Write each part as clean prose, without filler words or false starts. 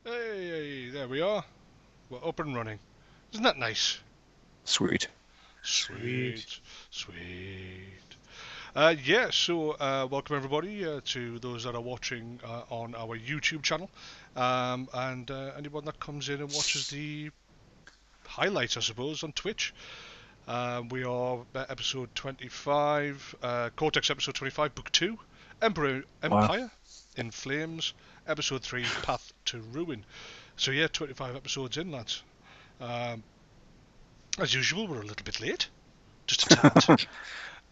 Hey, there we are. We're up and running. Isn't that nice? Sweet. Sweet, sweet. Welcome everybody to those that are watching on our YouTube channel, and anyone that comes in and watches the highlights, I suppose, on Twitch. We are at episode 25, Cortex episode 25, book 2, Wow. Empire in Flames, episode 3, Path to Ruin. So yeah, 25 episodes in, lads. Um, as usual, we're a little bit late, just a tad.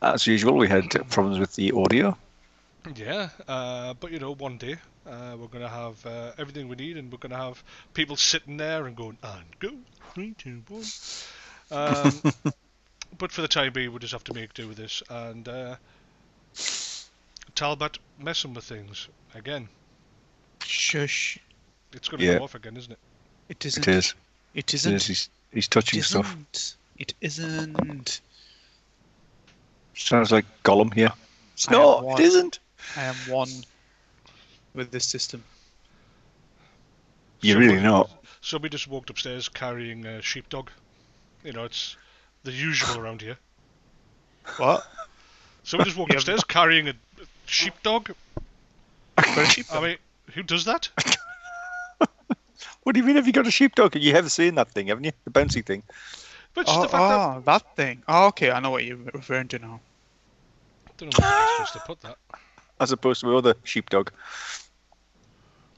As usual, we had problems with the audio. Yeah, but you know, one day we're going to have everything we need, and we're going to have people sitting there and going, and go, 3, 2, 1. But for the time being, we'll just have to make do with this. And Talbot messing with things again. Shush. It's going to go off again, isn't it? It isn't. It is. It isn't. It is. He's touching stuff. It isn't. Sounds like Gollum here. No, it isn't. I am one with this system. You really know. Somebody just walked upstairs carrying a sheepdog. You know, it's the usual around here. What? Somebody just walked upstairs carrying a sheepdog. I mean, who does that? What do you mean? Have you got a sheepdog? You have seen that thing, haven't you? The bouncy thing. But just the fact that thing. Oh, okay, I know what you're referring to now. I don't know where you're supposed to put that. As opposed to the other sheepdog.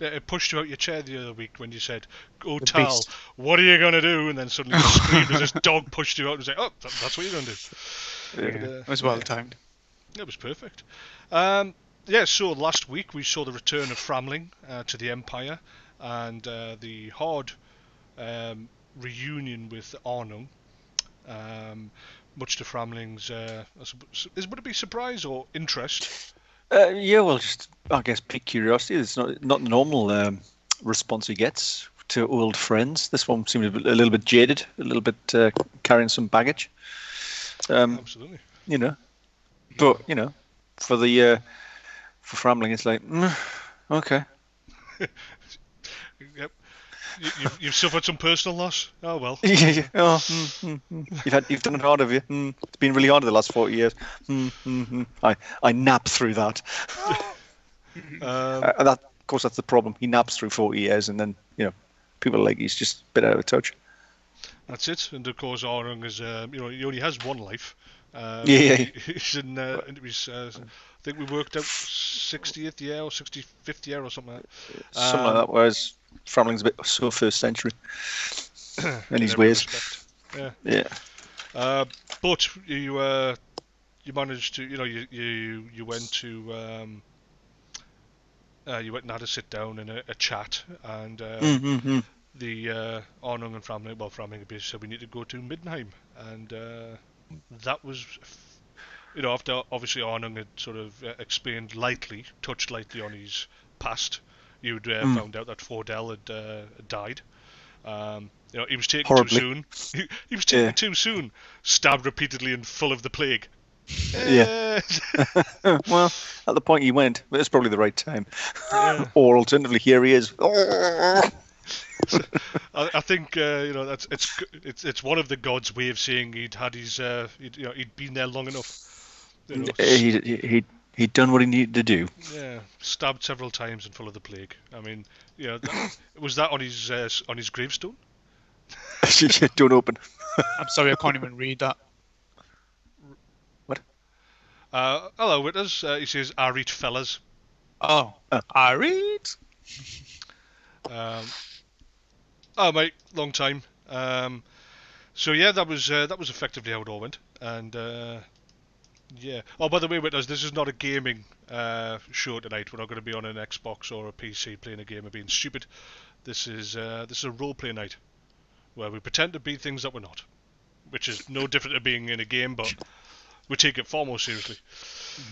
Yeah, it pushed you out your chair the other week when you said, "Oh, Tal, what are you going to do?" And then suddenly you screamed as this dog pushed you out and said, "Oh, that's what you're going to do." Yeah, it was well timed. It was perfect. So last week we saw the return of Framling to the Empire and the hard reunion with Arnung. Much to Framling's, would it be surprise or interest? Yeah, well, just I guess pique curiosity. It's not the normal response he gets to old friends. This one seemed a little bit jaded, a little bit carrying some baggage. Absolutely. You know, but you know, for Framling, it's like okay. Yep. You've suffered some personal loss. Oh well. Yeah. Oh, You've done it hard, have you? It's been really hard in the last 40 years. I nap through that. And that, of course, that's the problem. He naps through 40 years, and then people are like he's just a bit out of touch. That's it. And of course, Arnung is he only has one life. He's in his, I think we worked out 60th year or 65th year or something like that. Something like that. Whereas Framling's a bit so first century in his ways. Yeah. But you managed to, you went to you went and had a sit down and a chat, and the Arnung and Framling, Framling said we need to go to Middenheim, and that was, after obviously Arnung had sort of touched lightly on his past, you'd found out that Fordell had died. He was taken Horribly. too soon. He was taken too soon. Stabbed repeatedly and full of the plague. Yeah. Well, at the point he went, but it's probably the right time. Yeah. Or alternatively, here he is. I think it's one of the gods' way of saying he'd had his he'd been there long enough. He'd done what he needed to do. Yeah, stabbed several times and full of the plague. I mean, was that on his gravestone? Don't open. I'm sorry, I can't even read that. What? Hello, witness. He says, "I read fellas." Oh, I read. Oh, mate, long time. So yeah, that was effectively how it all went, and yeah. Oh, by the way, witness, this is not a gaming show tonight. We're not going to be on an Xbox or a PC playing a game of being stupid. This is a role-play night where we pretend to be things that we're not, which is no different to being in a game, but we take it far more seriously.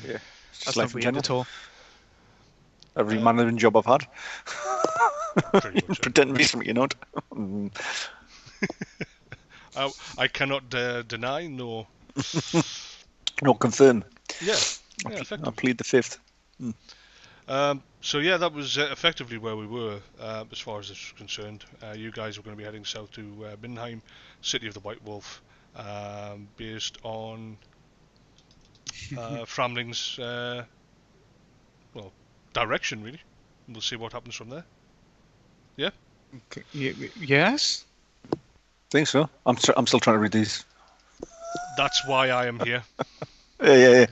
Yeah, that's not weird at all. Every management job I've had. Pretty much. Pretend to be something you're not. I cannot deny nor Not confirm. Yeah, I effectively. plead the fifth. So yeah, that was effectively where we were as far as this was concerned. You guys were going to be heading south to Middenheim, City of the White Wolf, based on Framling's direction, really. We'll see what happens from there. Yeah. Okay. Yes. Think so. I'm still trying to read these. That's why I am here. Yeah.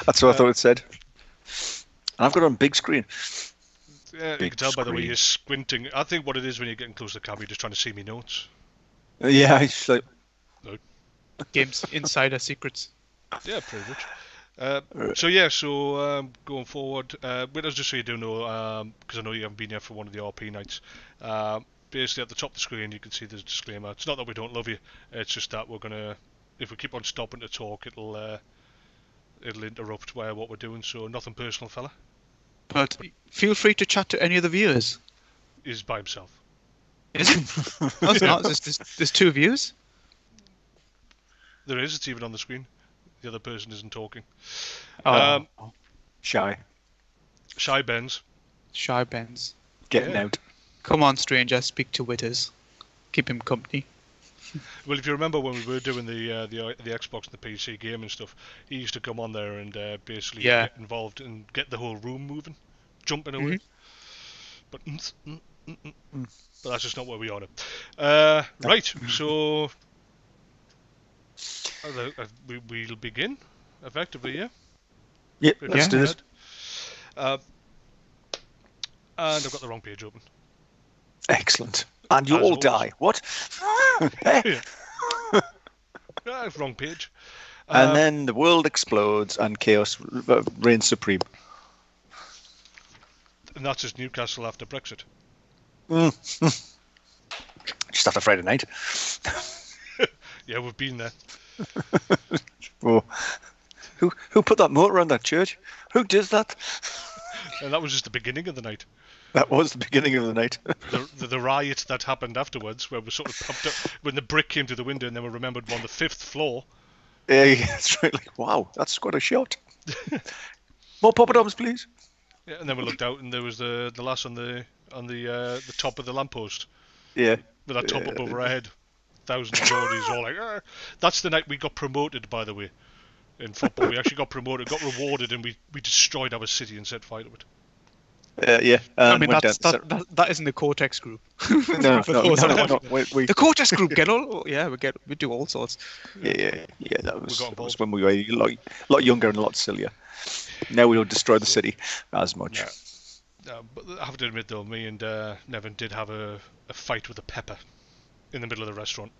That's what I thought it said. And I've got it on big screen. Yeah, you can tell by the way you're squinting. I think what it is when you're getting close to the camera, you're just trying to see me notes. Yeah, it's like... No. Games insider secrets. Yeah, pretty much. Going forward, wait, just so you do know, because I know you haven't been here for one of the RP nights. Basically, at the top of the screen, you can see there's a disclaimer. It's not that we don't love you. It's just that we're gonna, if we keep on stopping to talk, it'll interrupt what we're doing. So nothing personal, fella. But feel free to chat to any of the viewers. He's by himself. Is it? No, it's not. There's two views. There is. It's even on the screen. The other person isn't talking. Oh. Shy Benz. Shy Benz. Getting out. Come on, stranger. Speak to Witters. Keep him company. Well, if you remember when we were doing the Xbox and the PC game and stuff, he used to come on there and basically get involved and get the whole room moving, jumping away. But that's just not where we are now. Right, so we'll begin effectively, yeah. Yeah, let's do this. And I've got the wrong page open. Excellent. And you all die. What? Wrong page. And then the world explodes and chaos reigns supreme. And that's just Newcastle after Brexit. Just after Friday night. Yeah, we've been there. Oh. Who put that motor on that church? Who does that? And that was just the beginning of the night. That was the beginning of the night. the riot that happened afterwards, where we sort of pumped up when the brick came to the window, and then we remembered we're on the 5th floor. Yeah, that's right. Like, wow, that's quite a shot. More poppadoms, please. Yeah, and then we looked out, and there was the lass on the top of the lamppost. Yeah. With that top up over our head. Thousands of Geordies all like, Arr! That's the night we got promoted, by the way. In football, we actually got promoted, got rewarded, and we destroyed our city and set fire to it. Yeah. I mean, that isn't the Cortex group. No. The Cortex group get all. Yeah, we do all sorts. Yeah. That was when we were a lot younger and a lot sillier. Now we don't destroy the city as much. But I have to admit, though, me and Nevin did have a fight with a pepper in the middle of the restaurant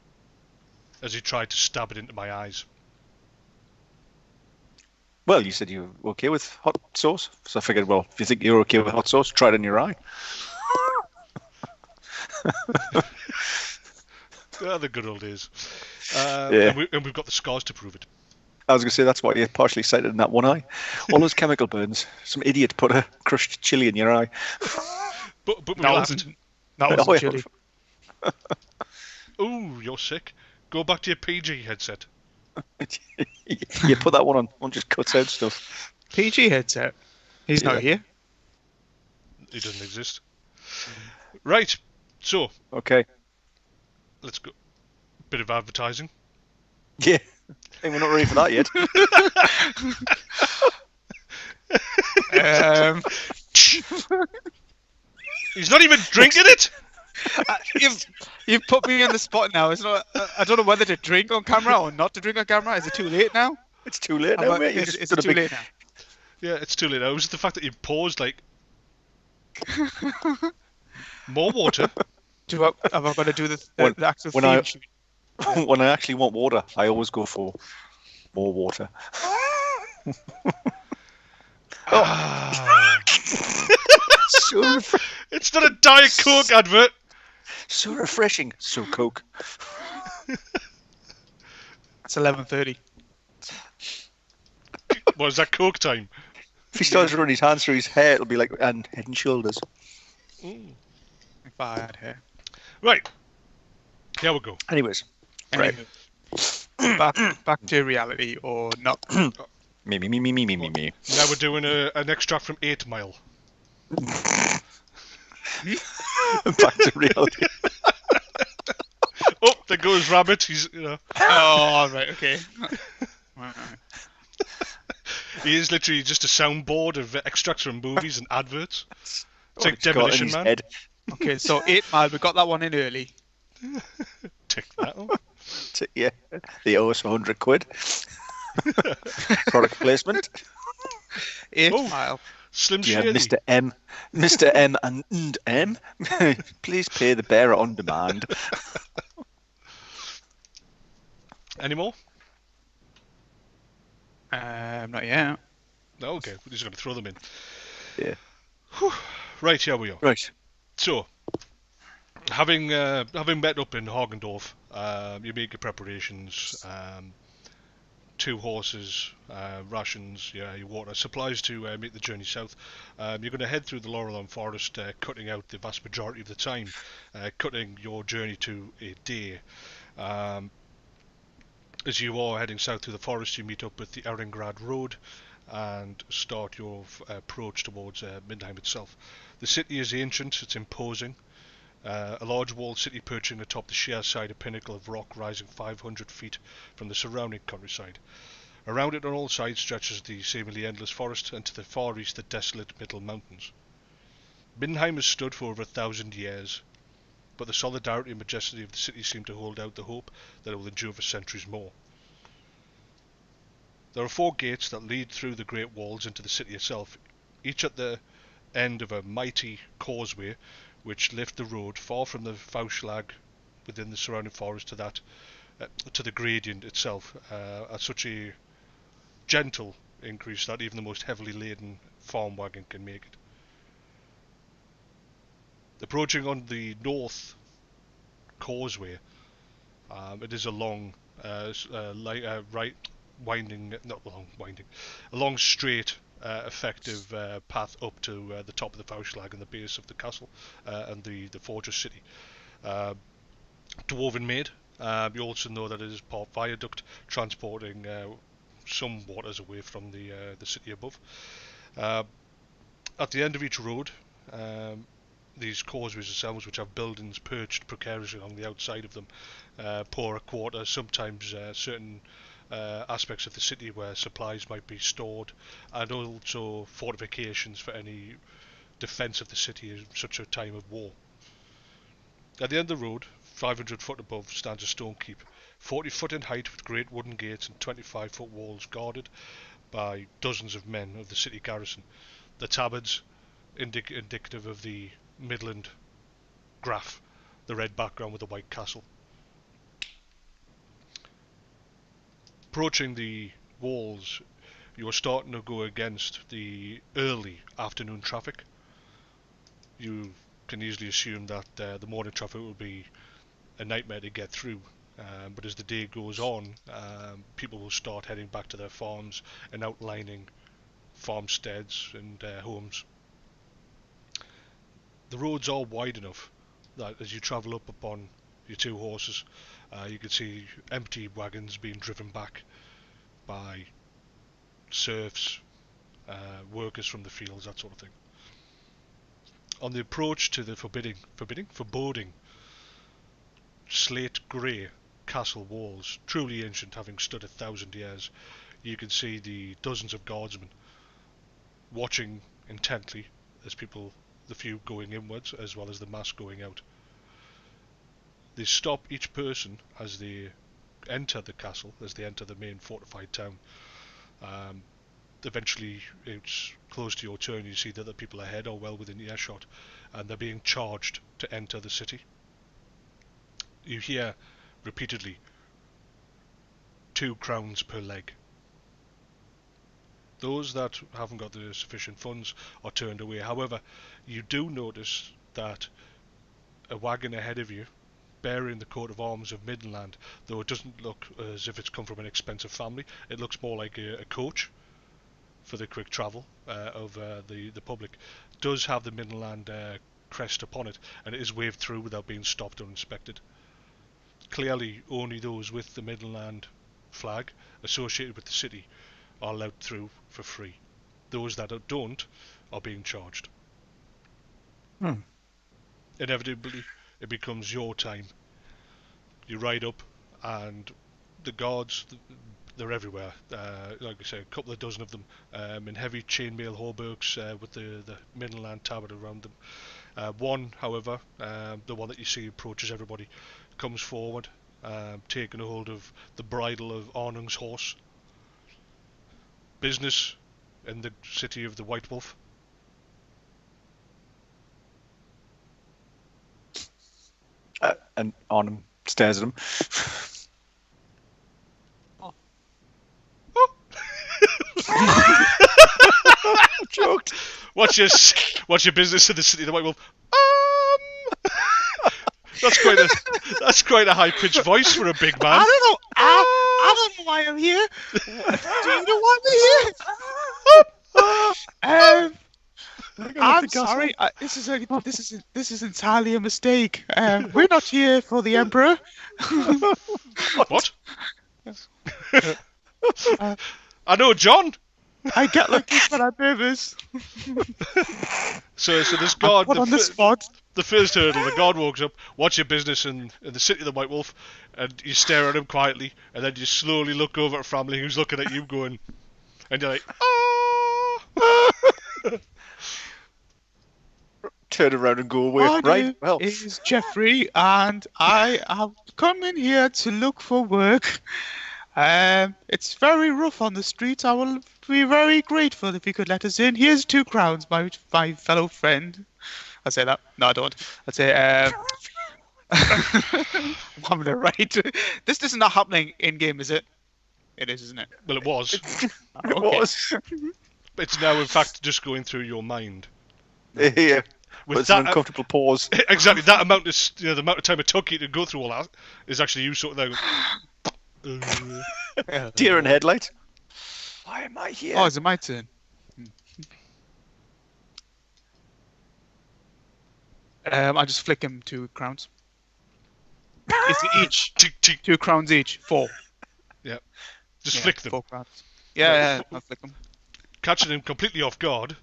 as he tried to stab it into my eyes. Well, you said you were okay with hot sauce, so I figured, well, if you think you're okay with hot sauce, try it in your eye. The good old days. And we've got the scars to prove it. I was going to say, that's why you're partially sighted in that one eye. All those chemical burns. Some idiot put a crushed chili in your eye. But we laughed. That wasn't chili. Ooh, you're sick. Go back to your PG headset. You put that one on just cuts out stuff. PG headset? He's not here. He doesn't exist. Right, so. Okay. Let's go. Bit of advertising. Yeah. Hey, we're not ready for that yet. He's not even drinking it. You've put me on the spot now. It's not. I don't know whether to drink on camera or not to drink on camera. Is it too late now? It's too late now, mate. It's too late now. Yeah, it's too late now. It was the fact that you paused, like. More water. Have I got to do the actual theme sheet? When I actually want water, I always go for more water. So it's not a Diet Coke advert. So refreshing. So Coke. It's 11:30. What is that Coke time? If he starts running his hands through his hair, it'll be like Head and Shoulders. If I had hair. Right. Here we go. Anyways. Right. Back to reality or not. Me. Now we're doing an extract from 8 Mile. Back to reality. Oh, there goes Rabbit. He's, you know, Oh, right, okay. Right. he is literally just a soundboard of extracts from movies and adverts. It's What like he's got in Demolition his Man. head. Okay, so 8 Mile, we got that one in early. Tick that off. Yeah, they owe us 100 quid. Product placement. 8 Oh. Mile. Slim Do you have Shady. Mr. M and M? Please pay the bearer on demand. Any more? Not yet. No, okay. We're just going to throw them in. Yeah. Whew. Right, here we are. Right. So, having met up in Hagendorf, you make your preparations. 2 horses, rations, your water, supplies to make the journey south. You're going to head through the Laurelon Forest, cutting out the vast majority of the time, cutting your journey to a day. As you are heading south through the forest, you meet up with the Ehrengrad Road and start your approach towards Middenheim itself. The city is ancient, it's imposing. A large walled city perching atop the sheer side, a pinnacle of rock rising 500 feet from the surrounding countryside. Around it on all sides stretches the seemingly endless forest, and to the far east the desolate Middle Mountains. Middenheim has stood for over 1,000 years, but the solidarity and majesty of the city seem to hold out the hope that it will endure for centuries more. There are 4 gates that lead through the great walls into the city itself, each at the end of a mighty causeway which lift the road far from the Fauschlag within the surrounding forest to the gradient itself at such a gentle increase that even the most heavily laden farm wagon can make it. Approaching on the north causeway, it is a long, a long straight, effective path up to the top of the Fauschlag and the base of the castle and the fortress city. Dwarven made. You also know that it is part viaduct transporting some waters away from the city above. At the end of each road, these causeways themselves, which have buildings perched precariously along the outside of them, poorer quarters, sometimes certain aspects of the city where supplies might be stored, and also fortifications for any defence of the city in such a time of war. At the end of the road, 500 foot above, stands a stone keep, 40 foot in height with great wooden gates and 25 foot walls guarded by dozens of men of the city garrison. The tabards, indicative of the Midland Graf, the red background with the white castle. Approaching the walls, you are starting to go against the early afternoon traffic. You can easily assume that the morning traffic will be a nightmare to get through. But as the day goes on, people will start heading back to their farms and outlining farmsteads and homes. The roads are wide enough that as you travel up upon your 2 horses, you can see empty wagons being driven back by serfs, workers from the fields, that sort of thing. On the approach to the foreboding slate grey castle walls, truly ancient, having stood 1,000 years, you can see the dozens of guardsmen watching intently as the few going inwards as well as the mass going out. They stop each person as they enter the castle, as they enter the main fortified town. Eventually it's close to your turn, you see that the people ahead are well within earshot and they're being charged to enter the city. You hear repeatedly 2 crowns per leg. Those that haven't got the sufficient funds are turned away. However, you do notice that a wagon ahead of you bearing the coat of arms of Middenland, though it doesn't look as if it's come from an expensive family, it looks more like a coach for the quick travel of the public, does have the Middenland crest upon it, and it is waved through without being stopped or inspected. Clearly only those with the Middenland flag associated with the city are allowed through for free. Those that don't are being charged. Inevitably, it becomes your time. You ride up, and the guards, they're everywhere. Like I say, a couple of dozen of them in heavy chainmail hauberks with the Middenheim tabard around them. One, however, the one that you see approaches everybody, comes forward, taking a hold of the bridle of Arnung's horse. Business in the city of the White Wolf. And Arnhem stares at him. Joked. What's your business in the city of the White Wolf? That's quite a high pitched voice for a big man. I don't know. I don't know why I'm here. Do you know why I'm here? I'm sorry. This is entirely a mistake. We're not here for the Emperor. What? I know John. I get like this when I'm nervous. So this guard, on the spot. The first hurdle, the guard walks up. What's your business in the city of the White Wolf? And you stare at him quietly, and then you slowly look over at family who's looking at you, going, and you're like, Turn around and go away. My Right? name Well, is Jeffrey, and I have come in here to look for work. It's very rough on the streets. I will be very grateful if you could let us in. Here's 2 crowns, my fellow friend. I say that. No, I don't. I say, I'm gonna write. This is not happening in game, is it? It is, isn't it? well, it was. it Okay. was. It's now, in fact, just going through your mind. Yeah. With But it's an that, uncomfortable pause. exactly that amount of the amount of time it took you to go through all that is actually you sort of there. Deer in headlight. Why am I here? Oh, is it my turn? I just flick him 2 crowns. It's each. Tick, tick. 2 crowns each. 4. Just flick them. 4 crowns. Yeah, I'll flick them. Catching him completely off guard.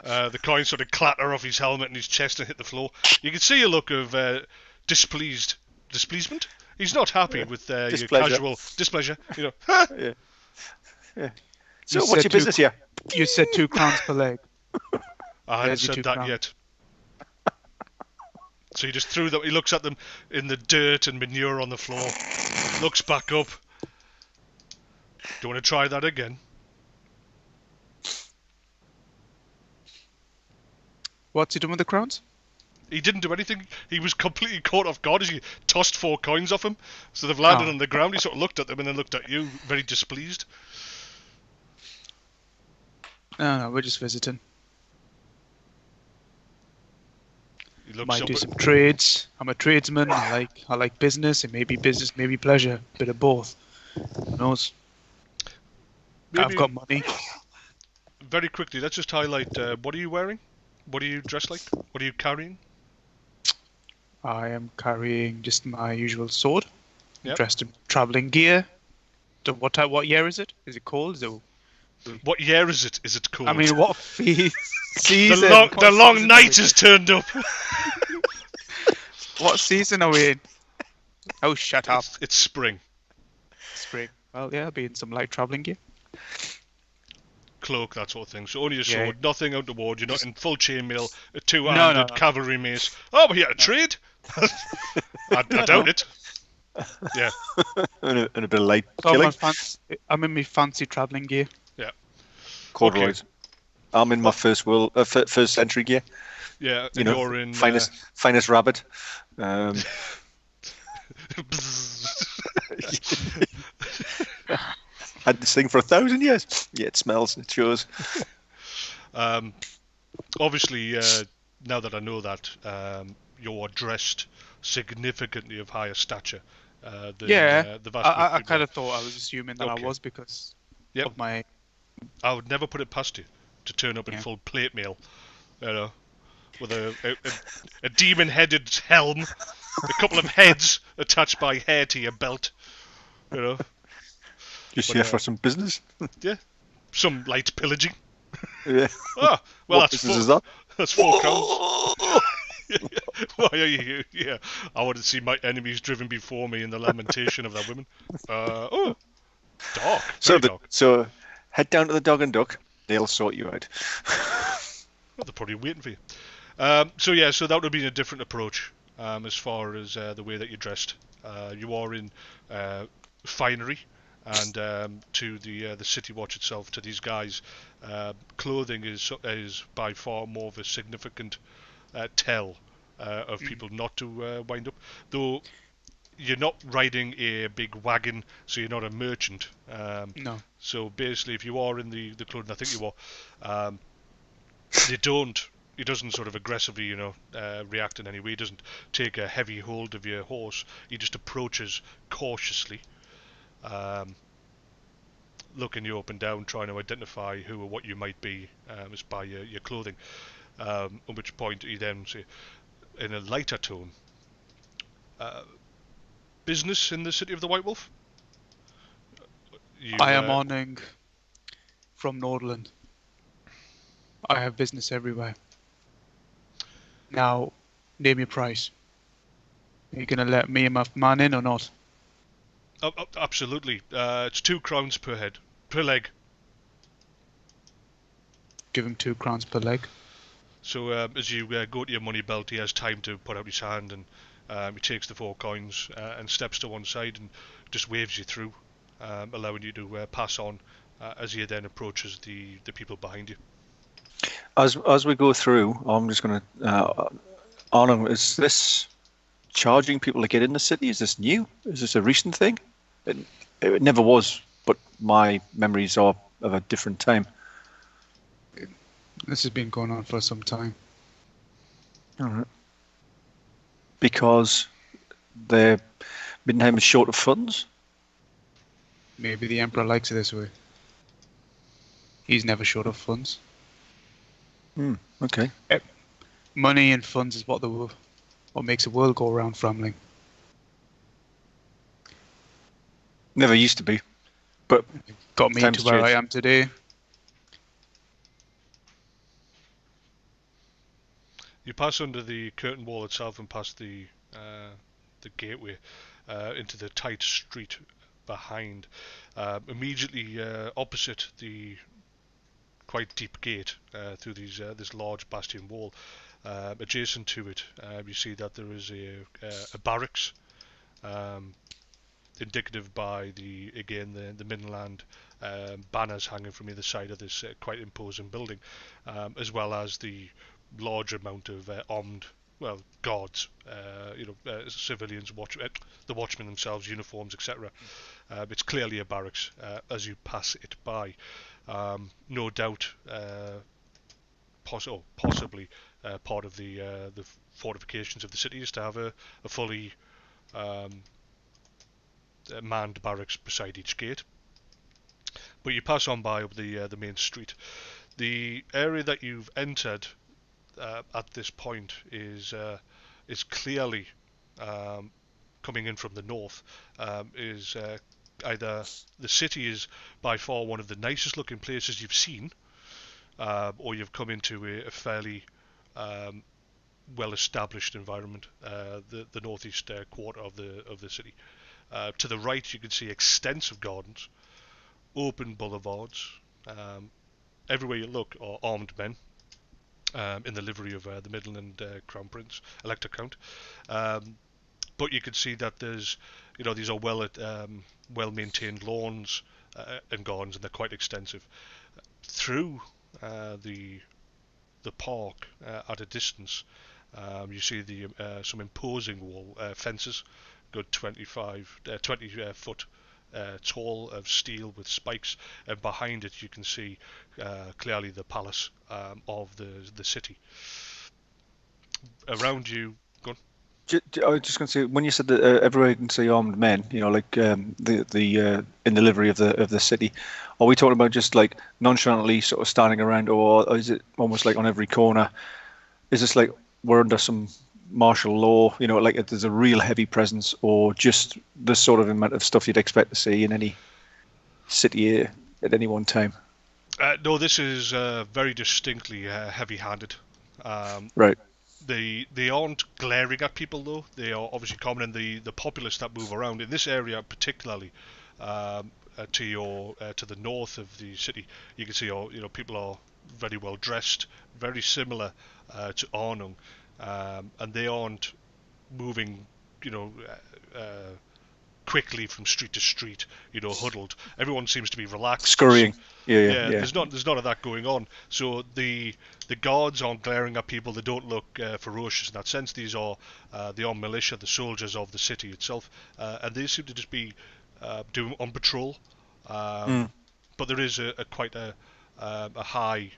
The coins sort of clatter off his helmet and his chest and hit the floor. You can see a look of displeasement. He's not happy with your casual displeasure. You know. Yeah. So, what's your business here? You said 2 crowns per leg. I hadn't There's your said 2 that crowns. yet. So he just threw them. He looks at them in the dirt and manure on the floor. Looks back up. Do you want to try that again? What's he doing with the crowns? He didn't do anything. He was completely caught off guard as he tossed 4 coins off him. So they've landed on the ground. He sort of looked at them and then looked at you, very displeased. No, we're just visiting. He looks Might up do at- some trades. I'm a tradesman. I like business. It may be business, maybe pleasure. Bit of both. Who knows? I've Maybe- got money. Very quickly, let's just highlight what are you wearing? What are you dressed like? What are you carrying? I am carrying just my usual sword. Yep. Dressed in traveling gear. What year is it? Is it cold? Is it... What year is it? Is it cold? I mean, what season? the long night has turned up. What season are we in? Oh, shut up. It's spring. Spring. Well, yeah, I'll be in some light traveling gear. Cloak, that sort of thing. So only a Yeah. sword, nothing untoward. You're not in full chainmail, a 2-handed No. cavalry mace. Oh, but yeah, a trade? I doubt it. Yeah. And a bit of light So killing. I'm in my fancy traveling gear. Corduroys. I'm in my first century gear. Yeah, You and know, you're in... finest rabbit. Had this thing for 1,000 years. Yeah, it smells. It shows. Obviously, now that I know that, you're dressed significantly of higher stature than the vast I majority. kind of thought I was assuming that Okay. I was because Yep. of my... I would never put it past you to turn up in Yeah. full plate mail, you know, with a demon-headed helm, a couple of heads attached by hair to your belt, you know. Just But, here for some business. Yeah, some light pillaging. Yeah. Oh, well, What business is that? That's 4 crowns. Why are you here? Yeah, I want to see my enemies driven before me in the lamentation of their women. Oh, dark, So very dark. head down to the Dog and Duck. They'll sort you out. Well, they're probably waiting for you. So that would have been a different approach as far as the way that you're dressed. You are in finery, and to the city watch itself, to these guys, clothing is by far more of a significant tell of people not to wind up. Though you're not riding a big wagon, so you're not a merchant. No. So basically, if you are in the clothing, I think you are, they don't. He doesn't sort of aggressively, react in any way. He doesn't take a heavy hold of your horse. He just approaches cautiously, looking you up and down, trying to identify who or what you might be as by your clothing. At which point he then say, in a lighter tone, business in the city of the White Wolf? I am Orning from Nordland. I have business everywhere. Now, name your price. Are you going to let me and my man in or not? Absolutely. It's 2 crowns per head. Per leg. Give him 2 crowns per leg. So as you go to your money belt, he has time to put out his hand, and he takes the 4 coins and steps to one side and just waves you through, allowing you to pass on as he then approaches the people behind you. As we go through, I'm just going to... Arnon, is this charging people to get in the city? Is this new? Is this a recent thing? It never was, but my memories are of a different time. This has been going on for some time. All right. Because the Middenheim is short of funds? Maybe the Emperor likes it this way. He's never short of funds. Okay. Money and funds is what makes the world go around, Framling. Never used to be, but got me to where I am today. You pass under the curtain wall itself and past the gateway into the tight street behind. Immediately opposite the quite deep gate through this large bastion wall. Adjacent to it, you see that there is a barracks, indicative by the Middenland banners hanging from either side of this quite imposing building, as well as the large amount of armed, guards, civilians, the watchmen themselves, uniforms, etc. It's clearly a barracks as you pass it by. No doubt, possibly part of the fortifications of the city is to have a fully manned barracks beside each gate. But you pass on by up the main street. The area that you've entered at this point is clearly coming in from the north. Either the city is by far one of the nicest looking places you've seen, or you've come into a fairly well established environment, the northeast quarter of the city. To the right, you can see extensive gardens, open boulevards. Everywhere you look are armed men in the livery of the Midland Crown Prince, Elector Count. But you can see that there's, these are well maintained lawns and gardens, and they're quite extensive. Through the park at a distance, you see some imposing wall fences, good 20 foot tall of steel with spikes, and behind it you can see clearly the palace of the city. Around you, go on. I was just going to say, when you said that everywhere you can see armed men, like the in the livery of the city, are we talking about just like nonchalantly sort of standing around, or is it almost like on every corner? Is this like we're under some martial law, like there's a real heavy presence, or just the sort of amount of stuff you'd expect to see in any city at any one time? No, this is very distinctly heavy-handed. Right. They aren't glaring at people though. They are obviously common in the populace that move around in this area, particularly to the north of the city. You can see people are very well dressed, very similar to Arnung, and they aren't moving, you know. Quickly from street to street, huddled. Everyone seems to be relaxed. Scurrying. Yeah. There's none of that going on. So the guards aren't glaring at people. They don't look ferocious in that sense. These are the armed militia, the soldiers of the city itself, and they seem to just be doing on patrol. But there is quite a high.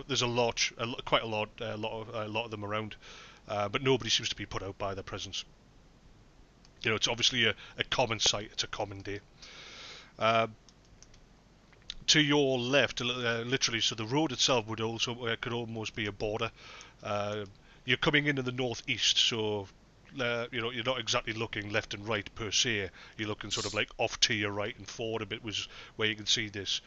There's quite a lot of them around, but nobody seems to be put out by their presence. It's obviously a common sight. It's a common day. To your left, literally, so the road itself could almost be a border. You're coming into the northeast, so you're not exactly looking left and right per se. You're looking sort of like off to your right and forward a bit, was where you can see this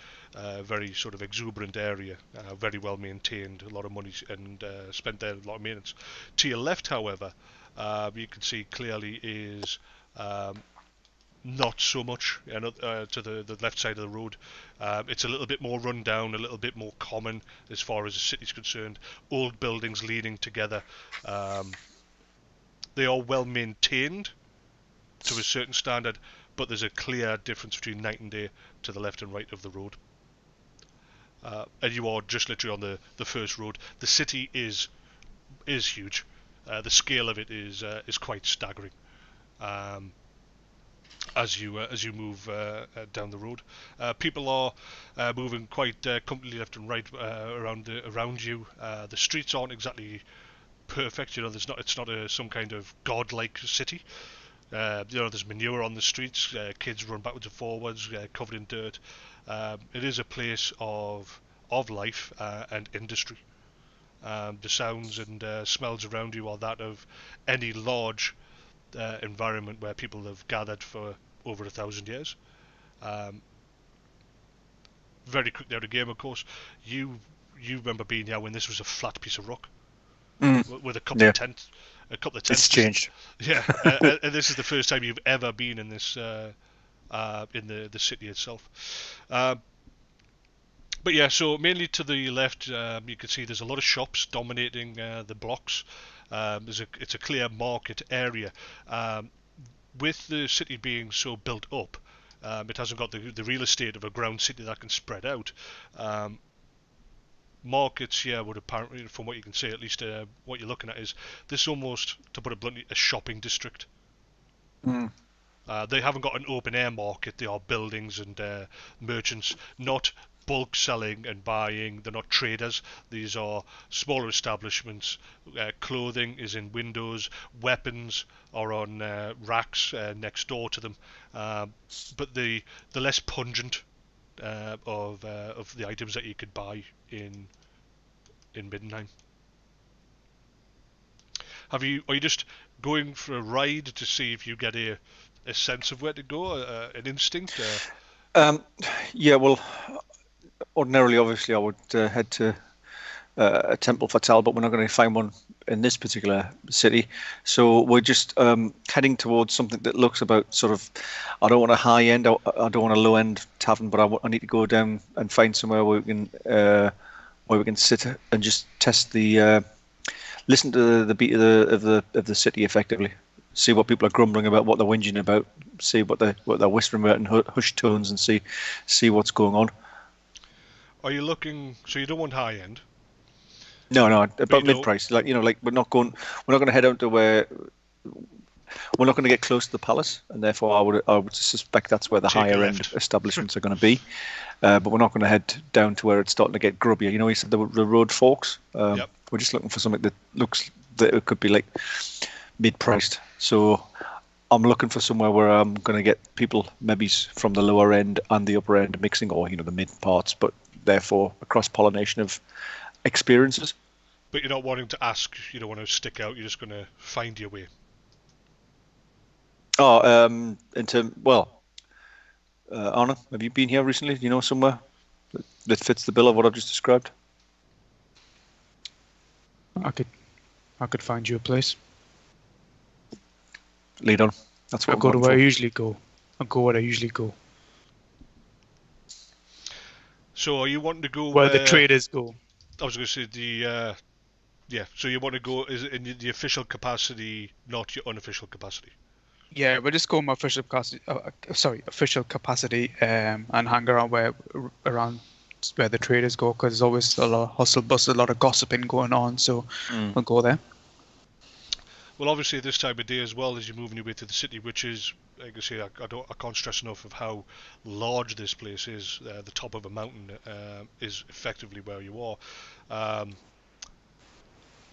very sort of exuberant area, very well maintained, a lot of money and spent there, a lot of maintenance. To your left, however, you can see clearly is not so much to the left side of the road. It's a little bit more run down, a little bit more common as far as the city's concerned. Old buildings leaning together. They are well maintained to a certain standard, but there's a clear difference between night and day to the left and right of the road. And you are just literally on the first road. The city is huge. The scale of it is quite staggering. As you move down the road, people are moving quite comfortably left and right around you. The streets aren't exactly perfect. It's not some kind of godlike city. There's manure on the streets. Kids run backwards and forwards, covered in dirt. It is a place of life and industry. The sounds and smells around you are that of any large environment where people have gathered for over 1,000 years. Very quickly out of game, of course, you remember being here when this was a flat piece of rock with a couple of tents. It's changed. Yeah, and this is the first time you've ever been in this in the city itself. But yeah, so mainly to the left, you can see there's a lot of shops dominating the blocks. It's a clear market area. With the city being so built up, it hasn't got the real estate of a ground city that can spread out. Markets here would apparently, from what you can see, at least what you're looking at is this almost, to put it bluntly, a shopping district. They haven't got an open air market. They are buildings and merchants, not bulk selling and buying. They're not traders. These are smaller establishments. Clothing is in windows. Weapons are on racks next door to them. But the less pungent of the items that you could buy in Middenheim. Are you just going for a ride to see if you get a sense of where to go, an instinct? Yeah, well, ordinarily, obviously, I would head to a temple fatale, but we're not going to find one in this particular city. So we're just heading towards something that looks about sort of, I don't want a high end, I don't want a low end tavern, but I need to go down and find somewhere where we can sit and just test listen to the beat of the city effectively. See what people are grumbling about, what they're whinging about, see what they're whispering about in hushed tones, and see what's going on. Are you looking? So you don't want high end? No, about mid price. Like we're not going to head out to where we're not going to get close to the palace, and therefore I would suspect that's where the higher end establishments are going to be. But we're not going to head down to where it's starting to get grubbier. You said the road forks. Yep. We're just looking for something that looks that it could be like mid-priced. So I'm looking for somewhere where I'm going to get people maybe from the lower end and the upper end mixing, or the mid parts, but therefore a cross-pollination of experiences. But you're not wanting to ask, you don't want to stick out, you're just going to find your way. Anna, have you been here recently? Do you know somewhere that fits the bill of what I've just described? I could I could find you a place. Lead on. That's what I'll I'm go to going where I for. usually go. I'll go where I usually go. So are you wanting to go Where the where... traders go. I was going to say the... yeah, so you want to go is it in the official capacity, not your unofficial capacity? Yeah, we'll just go my official capacity. Official capacity, and hang around around where the traders go, because there's always a lot of hustle bustle, a lot of gossiping going on. So we'll go there. Well, obviously this time of day as well as you're moving your way to the city, which is, like I say, I can't stress enough of how large this place is. The top of a mountain is effectively where you are.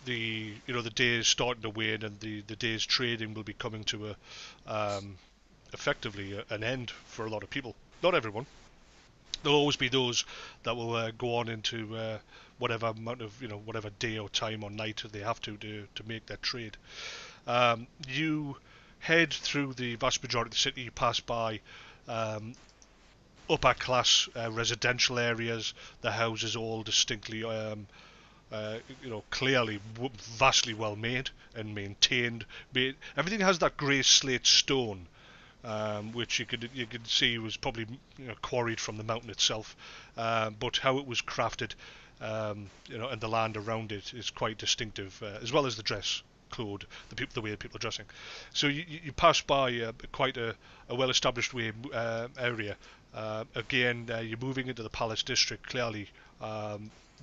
The day is starting to wane, and the day's trading will be coming to effectively an end for a lot of people. Not everyone. There'll always be those that will go on into whatever amount of whatever day or time or night they have to make their trade. You head through the vast majority of the city. You pass by upper class residential areas. The houses all distinctly clearly vastly well made and maintained. Everything has that grey slate stone, which you could see was probably quarried from the mountain itself, but how it was crafted, and the land around it is quite distinctive, as well as the dress code, the way people are dressing. So you pass by quite a well-established area. Again, you're moving into the Palace District clearly,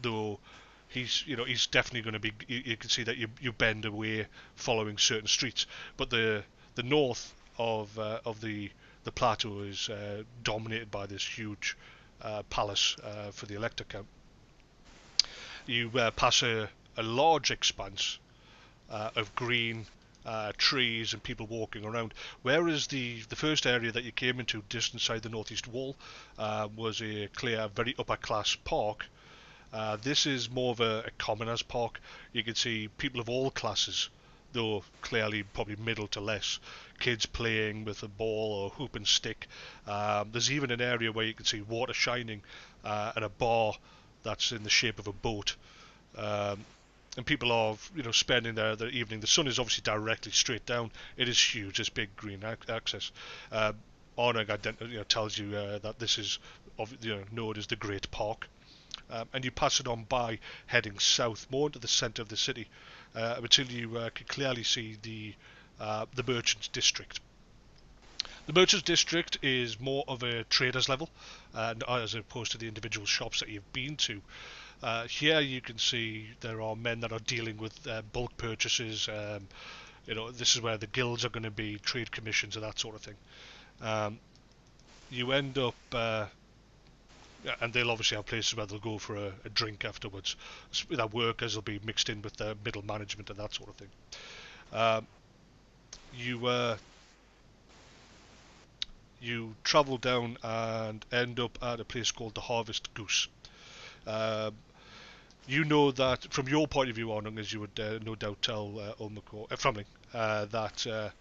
though. He's definitely going to be. You can see that you bend away following certain streets, but the north of the plateau is dominated by this huge palace for the Elector Count. You pass a large expanse of green trees and people walking around. Whereas the first area that you came into, just inside the northeast wall, was a clear, very upper class park. This is more of a commoners park. You can see people of all classes, though clearly probably middle to less. Kids playing with a ball or hoop and stick. There's even an area where you can see water shining and a bar that's in the shape of a boat. And people are spending their evening. The sun is obviously directly straight down. It is huge, this big green access. Arnog tells you that this is known as the Great Park. And you pass it on by heading south, more into the centre of the city, until you can clearly see the Merchants District. The Merchants District is more of a trader's level, as opposed to the individual shops that you've been to. Here you can see there are men that are dealing with bulk purchases. This is where the guilds are going to be, trade commissions and that sort of thing. You end up... and they'll obviously have places where they'll go for a drink afterwards. Their workers will be mixed in with the middle management and that sort of thing. You travel down and end up at a place called the Harvest Goose. You know that from your point of view, Arnung, as you would no doubt tell Framling, that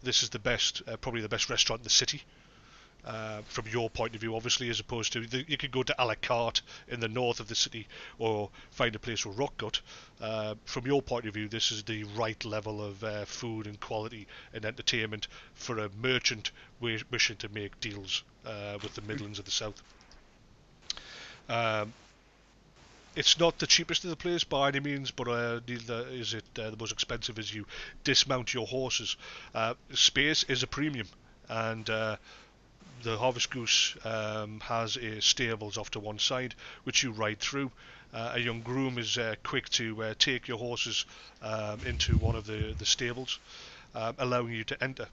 this is the best, probably the best restaurant in the city. From your point of view, obviously, as opposed to you could go to a la carte in the north of the city or find a place with rock gut. From your point of view, this is the right level of food and quality and entertainment for a merchant wishing to make deals with the Midlands of the South. It's not the cheapest of the place by any means, but neither is it the most expensive as you dismount your horses. Space is a premium, and the Harvest Goose has a stables off to one side, which you ride through. A young groom is quick to take your horses into one of the stables, allowing you to enter.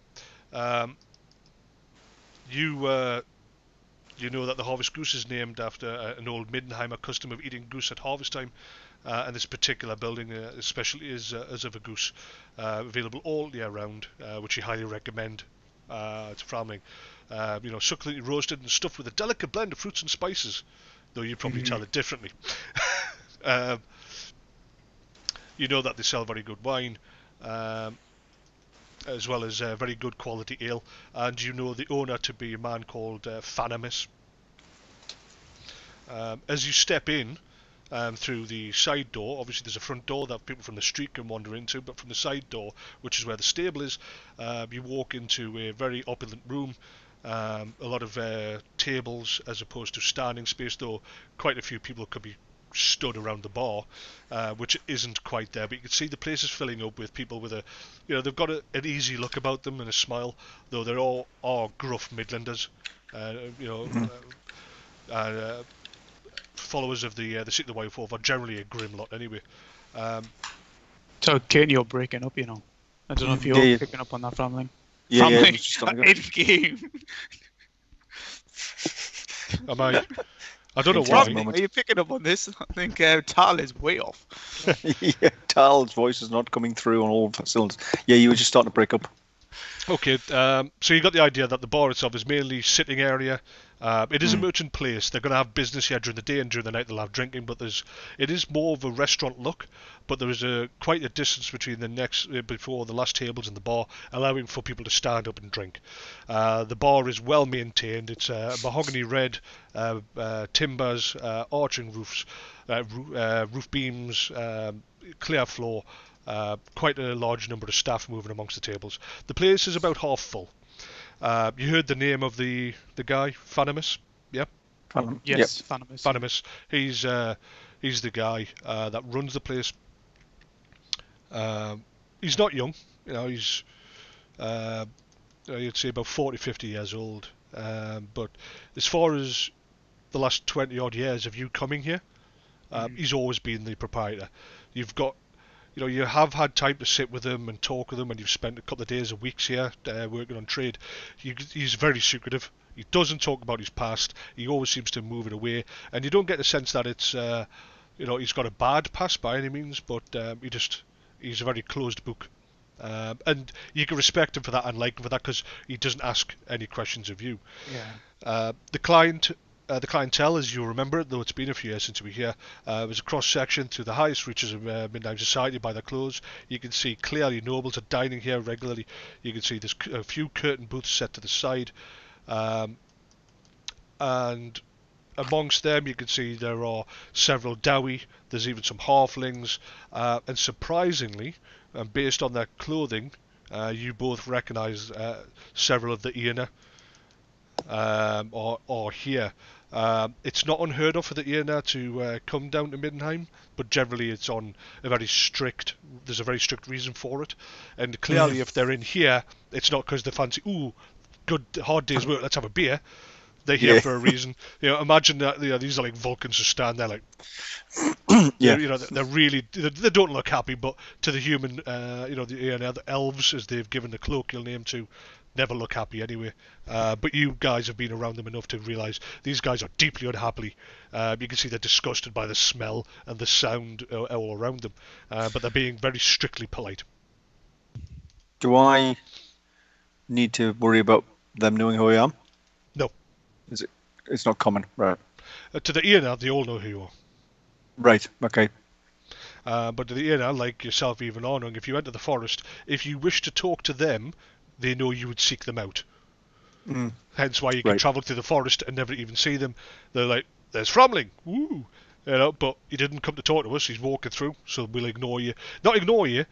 You know that the Harvest Goose is named after an old Middenheimer custom of eating goose at harvest time, and this particular building especially is of a goose, available all year round, which you highly recommend to Framling. Succulently roasted and stuffed with a delicate blend of fruits and spices, though you probably tell it differently. You know that they sell very good wine, as well as very good quality ale, and you know the owner to be a man called Fanamis. As you step in, through the side door. Obviously, there's a front door that people from the street can wander into, but from the side door, which is where the stable is, you walk into a very opulent room. A lot of tables as opposed to standing space, though quite a few people could be stood around the bar, which isn't quite there. But you can see the place is filling up with people with they've got an easy look about them and a smile, though they're all are gruff Midlanders. Followers of the Seek the White Wolf are generally a grim lot anyway. So, Kane, you're breaking up, I don't know if you're picking up on that family. Yeah, family. Just in-game. Am I? I don't know Intense why. moment. Are you picking up on this? I think Tal is way off. Yeah, Tal's voice is not coming through on all cylinders. Yeah, you were just starting to break up. Okay, so you got the idea that the bar itself is mainly sitting area. It is a merchant place. They're going to have business here during the day, and during the night they'll have drinking. But it is more of a restaurant look. But there is quite a distance between before the last tables and the bar, allowing for people to stand up and drink. The bar is well maintained. It's mahogany red timbers, arching roofs, roof beams, clear floor. Quite a large number of staff moving amongst the tables. The place is about half full. You heard the name of the guy, Fanimus? Yeah? Yes, yep. Fanimus. He's the guy that runs the place. He's not young. He's I'd say about 40, 50 years old. But as far as the last 20 odd years of you coming here, he's always been the proprietor. You've got you have had time to sit with him and talk with him, and you've spent a couple of days or weeks here working on trade. He's very secretive. He doesn't talk about his past. He always seems to move it away, and you don't get the sense that it's he's got a bad past by any means, but he's a very closed book. And you can respect him for that and like him for that because he doesn't ask any questions of you. Yeah. The clientele, as you remember, though it's been a few years since we were here, was a cross-section to the highest reaches of Middenheim society by their clothes. You can see clearly nobles are dining here regularly. You can see there's a few curtain booths set to the side. And amongst them you can see there are several dowie, there's even some halflings, and surprisingly, based on their clothing, you both recognise several of the Iona are here. It's not unheard of for the Iona to come down to Middenheim, but generally it's on there's a very strict reason for it. And clearly if they're in here, it's not because they fancy, good hard day's work, let's have a beer. They're here for a reason. Imagine that these are like Vulcans who stand there like, they're really, they don't look happy, but to the human, the Elves, as they've given the colloquial name to, never look happy anyway. But you guys have been around them enough to realise these guys are deeply unhappy. You can see they're disgusted by the smell and the sound all around them, but they're being very strictly polite. Do I need to worry about them knowing who I am? No. It's not common, right? To the Iona, they all know who you are. Right, okay. But to the Iona, like yourself even Arnung, if you enter the forest, if you wish to talk to them, they know you would seek them out. Hence why you can travel through the forest and never even see them. They're like, there's Framling, woo! But he didn't come to talk to us, he's walking through, so we'll ignore you. Not ignore you,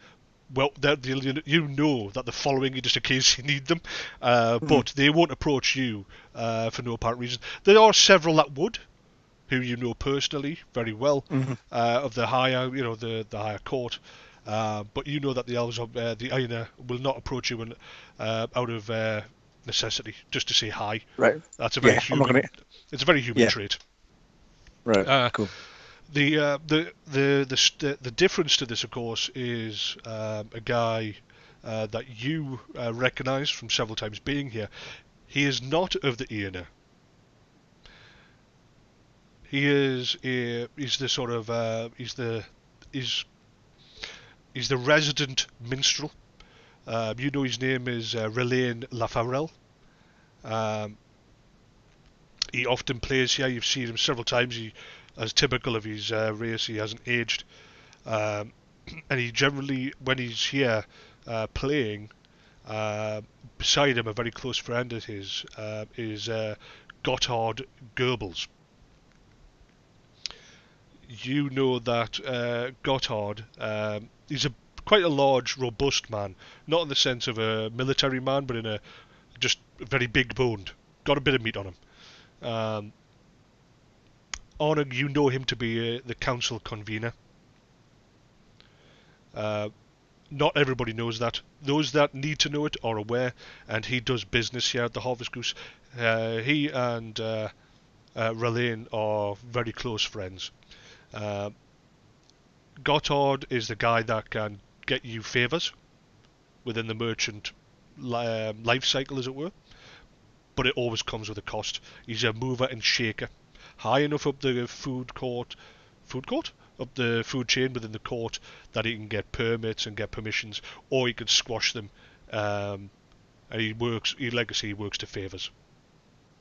well, you know that they're following you just in case you need them, but they won't approach you for no apparent reason. There are several that would, who you know personally very well, of the higher, the higher court. But you know that the Elves, the Iona, will not approach you out of necessity, just to say hi. Right. That's a very human. It's a very human trait. Right. Cool. The difference to this, of course, is a guy that you recognise from several times being here. He is not of the Iona. He's the resident minstrel. You know his name is Relaine Lafarelle. He often plays here. You've seen him several times. As typical of his race, he hasn't aged. And he generally, when he's here playing, beside him, a very close friend of his is Gotthard Goebbels. you know that Gotthard, he's quite a large, robust man. Not in the sense of a military man, but in a just very big boned. Got a bit of meat on him. Honor, you know him to be the council convener. Not everybody knows that. Those that need to know it are aware, and he does business here at the Harvest Goose. He and Relaine are very close friends. Gotthard is the guy that can get you favours within the merchant life cycle, as it were, but it always comes with a cost. He's a mover and shaker. High enough up the food court? Up the food chain within the court that he can get permits and get permissions, or he can squash them. And he works to favours.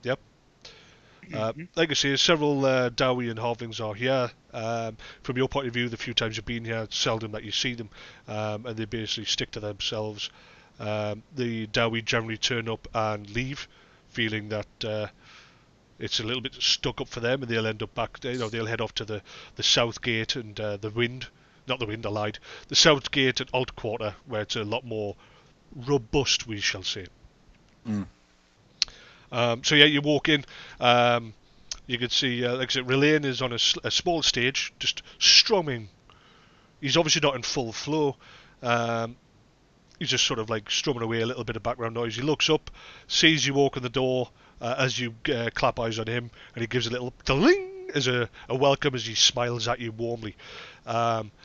Yep. Like I say, several Dowie and Halflings are here. From your point of view, the few times you've been here, it's seldom that you see them, and they basically stick to themselves. The Dowie generally turn up and leave, feeling that it's a little bit stuck up for them, and they'll end up back. They'll head off to the South Gate and the South Gate and Alt Quarter, where it's a lot more robust, we shall say. So yeah, you walk in. You can see, like I said, Relaine is on a small stage, just strumming. He's obviously not in full flow. He's just sort of like strumming away, a little bit of background noise. He looks up, sees you walk in the door as you clap eyes on him, and he gives a little ding as a welcome as he smiles at you warmly.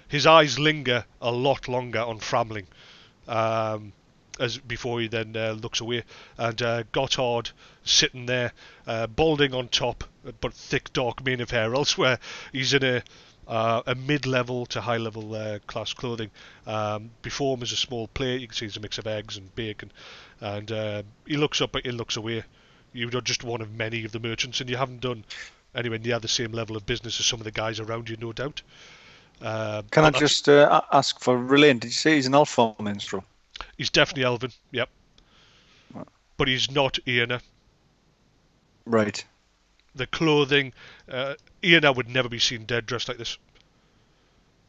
His eyes linger a lot longer on Framling as before he then looks away. And Gotthard sitting there, balding on top, but thick dark mane of hair. Elsewhere, he's in a mid-level to high-level class clothing. Before him is a small plate. You can see it's a mix of eggs and bacon. And he looks up, but he looks away. You're just one of many of the merchants, and you haven't done anywhere near the same level of business as some of the guys around you, no doubt. Can I just ask for Relaine? Did you say he's an elf or minstrel? He's definitely elven, yep. But he's not Iona. Right. The clothing, Iona would never be seen dead dressed like this.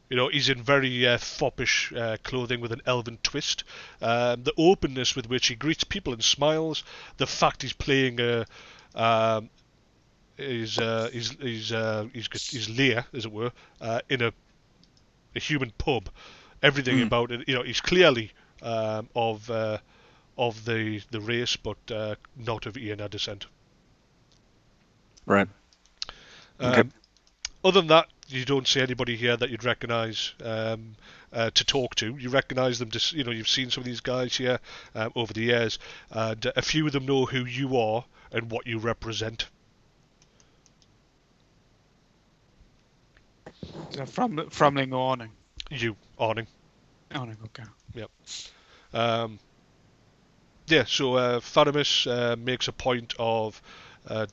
You know, he's in very foppish clothing with an elven twist. The openness with which he greets people and smiles. The fact he's playing his lair, as it were, in a human pub. Everything about it, you know, he's clearly of the race, but not of Iona descent. Right. Okay. Other than that, you don't see anybody here that you'd recognise to talk to. You recognise them, you've seen some of these guys here over the years, and a few of them know who you are and what you represent. So Framling or Arning? You, Arning. Arning, okay. Yep. So Faramis makes a point of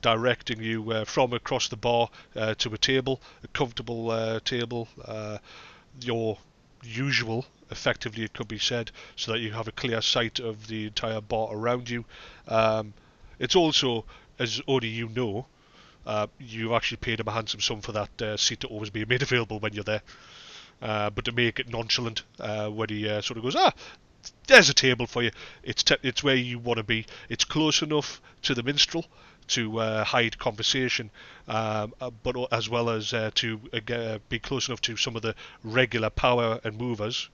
directing you from across the bar to a table, a comfortable table, your usual, effectively it could be said, so that you have a clear sight of the entire bar around you. It's also, as only you know, you've actually paid him a handsome sum for that seat to always be made available when you're there. But to make it nonchalant, when he sort of goes, there's a table for you. It's where you want to be. It's close enough to the minstrel to hide conversation, but as well as to be close enough to some of the regular power and movers,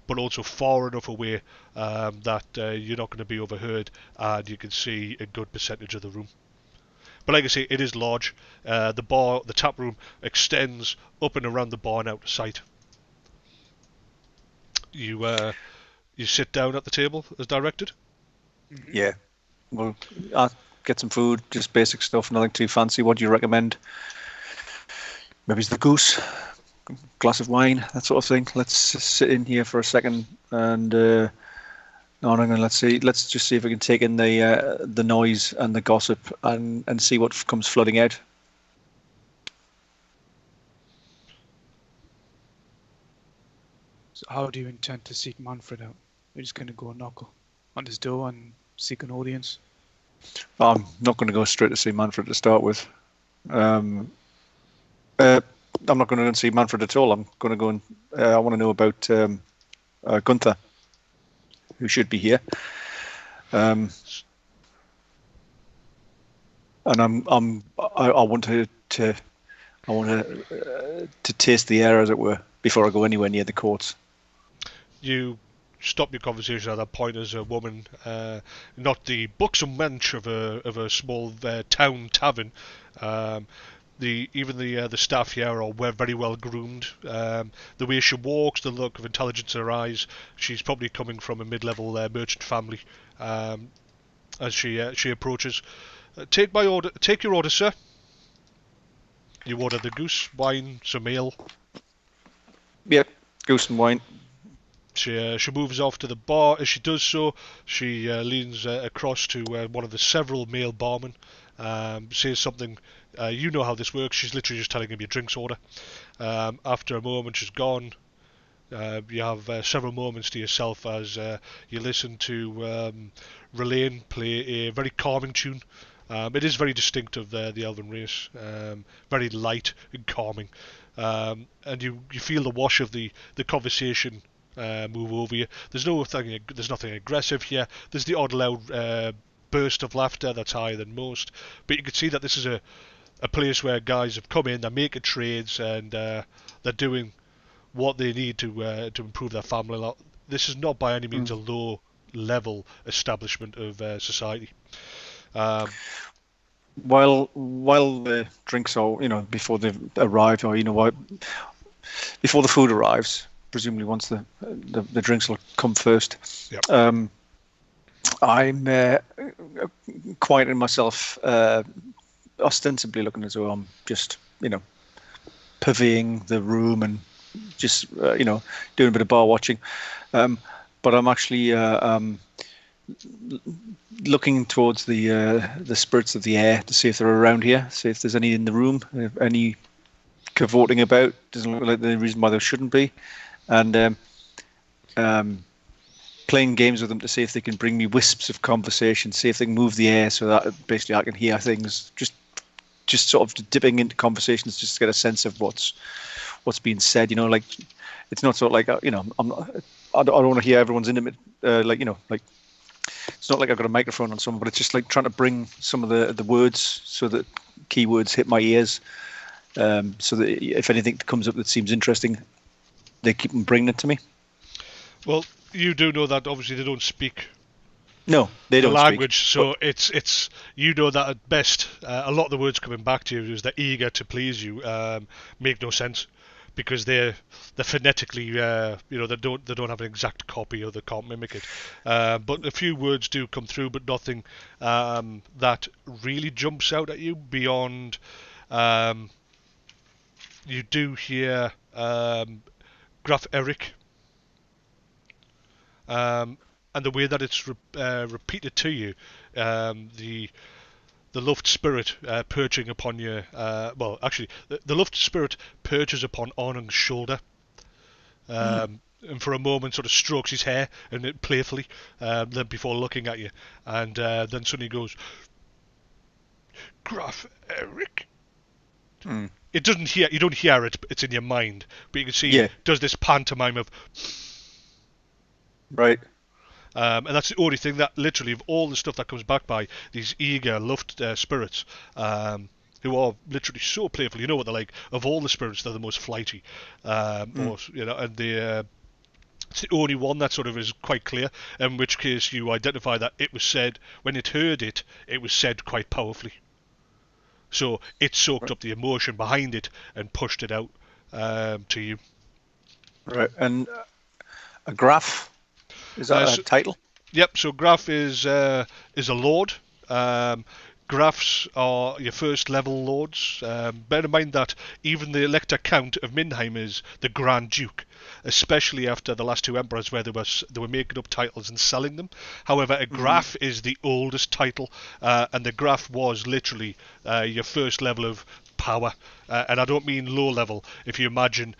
but also far enough away that you're not going to be overheard, and you can see a good percentage of the room. But like I say, it is large. The tap room extends up and around the bar and out of sight. You sit down at the table as directed? Yeah. Well, I'll get some food, just basic stuff, nothing too fancy. What do you recommend? Maybe it's the goose, glass of wine, that sort of thing. Let's sit in here for a second and let's just see if we can take in the noise and the gossip and see what comes flooding out. So how do you intend to seek Manfred out? You're just going to go knock on his door and seek an audience? I'm not going to go straight to see Manfred to start with. I'm not going to go and see Manfred at all. I'm going to go and I want to know about Gunthar, who should be here. And I want to taste the air, as it were, before I go anywhere near the courts. You stop your conversation at that point as a woman, not the buxom wench of a small town tavern. The staff here are very well groomed. The way she walks, the look of intelligence in her eyes, she's probably coming from a mid-level merchant family. As she approaches, take your order, sir. You order the goose, wine, some ale. Yep, goose and wine. She moves off to the bar. As she does so, she leans across to one of the several male barmen, says something. You know how this works. She's literally just telling him your drinks order. After a moment, she's gone. You have several moments to yourself as you listen to Relaine play a very calming tune. It is very distinct of the Elven race, very light and calming, and you feel the wash of the conversation move over you. There's nothing aggressive here. There's the odd loud burst of laughter that's higher than most, but you can see that this is a place where guys have come in, they're making trades, and they're doing what they need to improve their family lot. This is not by any means a low level establishment of society. While the drinks are, before they arrive, or before the food arrives, presumably once the drinks will come first. Yep. I'm quieting myself, ostensibly looking as though I'm just purveying the room and just doing a bit of bar watching, but I'm actually looking towards the spirits of the air to see if they're around here, see if there's any in the room, any cavorting about. Doesn't look like the reason why there shouldn't be, and playing games with them to see if they can bring me wisps of conversation, see if they can move the air so that basically I can hear things, just sort of dipping into conversations just to get a sense of what's being said. Like it's not sort of like I don't want to hear everyone's intimate it's not like I've got a microphone on someone, but it's just like trying to bring some of the words so that keywords hit my ears, so that if anything comes up that seems interesting, they keep on bringing it to me. Well, you do know that obviously they don't speak. No, they don't the language, speak, so it's that at best a lot of the words coming back to you is they're eager to please you, make no sense because they're phonetically they don't have an exact copy or they can't mimic it, but a few words do come through, but nothing that really jumps out at you beyond. You do hear Graf Erlich. And the way that it's repeated to you, the Loft Spirit perching upon you. The Loft Spirit perches upon Arnung's shoulder, and for a moment sort of strokes his hair and playfully, then before looking at you, and then suddenly goes, "Graf Erlich." It doesn't hear. You don't hear it. It's in your mind, but you can see does this pantomime of. Right. And that's the only thing that literally of all the stuff that comes back by these eager Loft spirits, who are literally so playful. You know what they're like. Of all the spirits, they're the most flighty, and it's the only one that sort of is quite clear. In which case, you identify that it was said when it heard it. It was said quite powerfully. So it soaked up the emotion behind it and pushed it out to you. Right, and a Graf. Is that a title? Yep. So Graf is a lord. Grafs are your first level lords. Bear in mind that even the Elector Count of Middenheim is the Grand Duke, especially after the last two emperors where they were making up titles and selling them. However, a Graf is the oldest title, and the Graf was literally your first level of power. And I don't mean low level. If you imagine,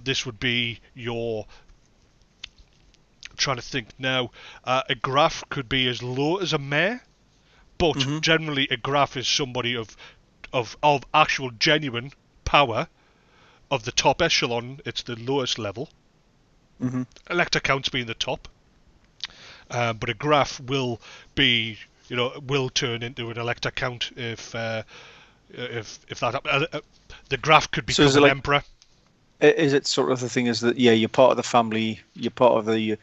this would be your. Trying to think now, a Graf could be as low as a mayor, but generally a Graf is somebody of actual genuine power, of the top echelon, it's the lowest level. Mm-hmm. Elector Count's being the top. But a Graf will be, will turn into an Elector Count if that the Graf could become an emperor. Is it sort of the thing is that you're part of the family, you're part of the,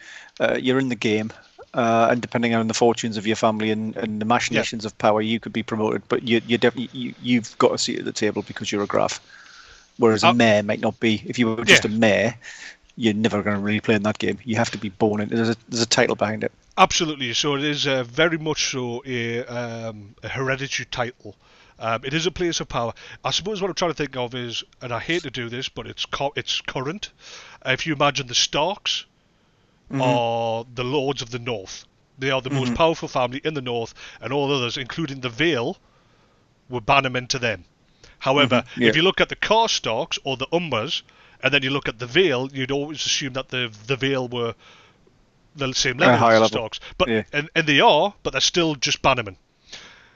you're in the game, and depending on the fortunes of your family and the machinations of power, you could be promoted, but you've got a seat at the table because you're a Graf. Whereas a mayor might not be. If you were just a mayor, you're never going to really play in that game. You have to be born in. There's a title behind it. Absolutely. So it is very much so a hereditary title. It is a place of power. I suppose what I'm trying to think of is, and I hate to do this, but it's current. If you imagine the Starks are the Lords of the North. They are the most powerful family in the North, and all others, including the Vale, were bannermen to them. However, if you look at the Karstarks or the Umbers, and then you look at the Vale, you'd always assume that the Vale were the same level as the Starks. But and they are, but they're still just bannermen.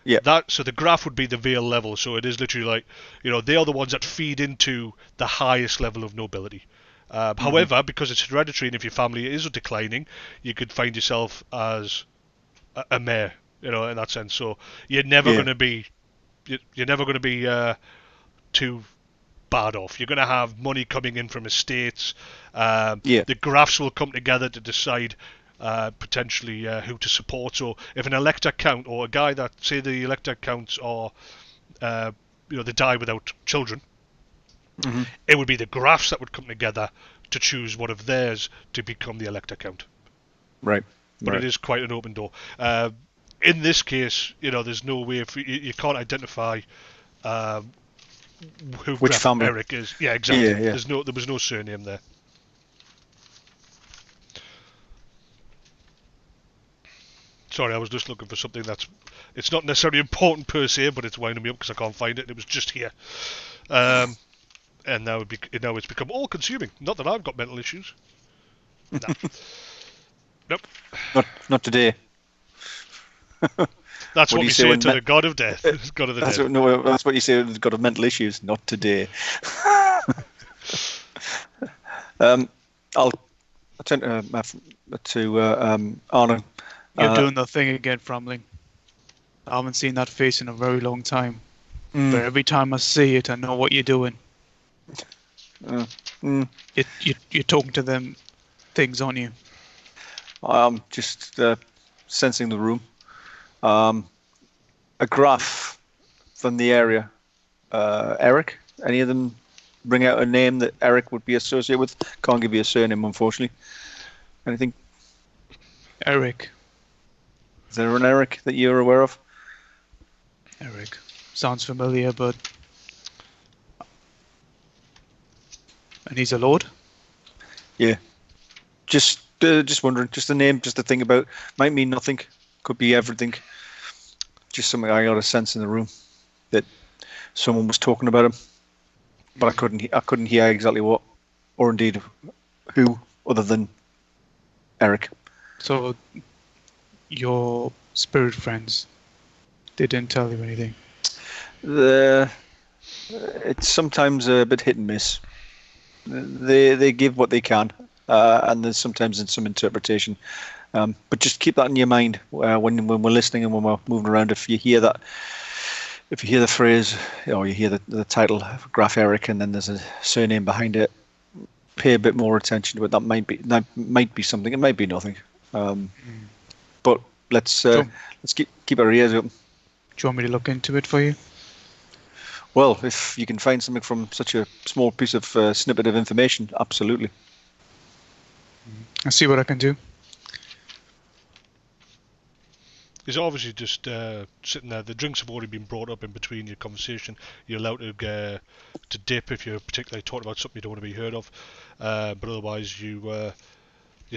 Yeah. So the Graf would be the Vale level. So it is literally like, they are the ones that feed into the highest level of nobility. However, because it's hereditary, and if your family is declining, you could find yourself as a mayor, in that sense. So you're never going to be. You're never going to be too bad off. You're going to have money coming in from estates. The Grafs will come together to decide potentially who to support. So if an Elector Count or a guy that, say the Elector Counts are, they die without children, it would be the Grafs that would come together to choose one of theirs to become the Elector Count. Right. But it is quite an open door. In this case, there's no way you can't identify who which Graf family Erlich is. Yeah, exactly. Yeah. There was no surname there. Sorry, I was just looking for something it's not necessarily important per se, but it's winding me up because I can't find it. It was just here, and now it's become all-consuming. Not that I've got mental issues. No. Nope. Not today. That's what we say to the god of death. God of the dead. That's what you say to the god of mental issues. Not today. I'll turn to Arno. You're doing the thing again, Framling. I haven't seen that face in a very long time. But every time I see it, I know what you're doing. You're talking to them things, aren't you? I'm just sensing the room. A Graf from the area. Eric? Any of them bring out a name that Eric would be associated with? Can't give you a surname, unfortunately. Anything? Eric. Is there an Eric that you're aware of? Eric. Sounds familiar, but... And he's a lord? Yeah. Just wondering. Just a name, just a thing about. Might mean nothing. Could be everything. Just something I got a sense in the room that someone was talking about him, but I couldn't hear exactly what, or indeed who, other than Eric. So, your spirit friends, they didn't tell you anything? It's sometimes a bit hit and miss. They give what they can, and there's sometimes in some interpretation. But just keep that in your mind when we're listening and when we're moving around. If you hear the phrase or you hear the title Graf Erlich and then there's a surname behind it, pay a bit more attention to it. That might be something. It might be nothing. But let's keep our ears open. Do you want me to look into it for you? Well, if you can find something from such a small piece of snippet of information, absolutely. I'll see what I can do. He's obviously just sitting there. The drinks have already been brought up in between your conversation. You're allowed to dip if you're particularly talking about something you don't want to be heard of. But otherwise, you're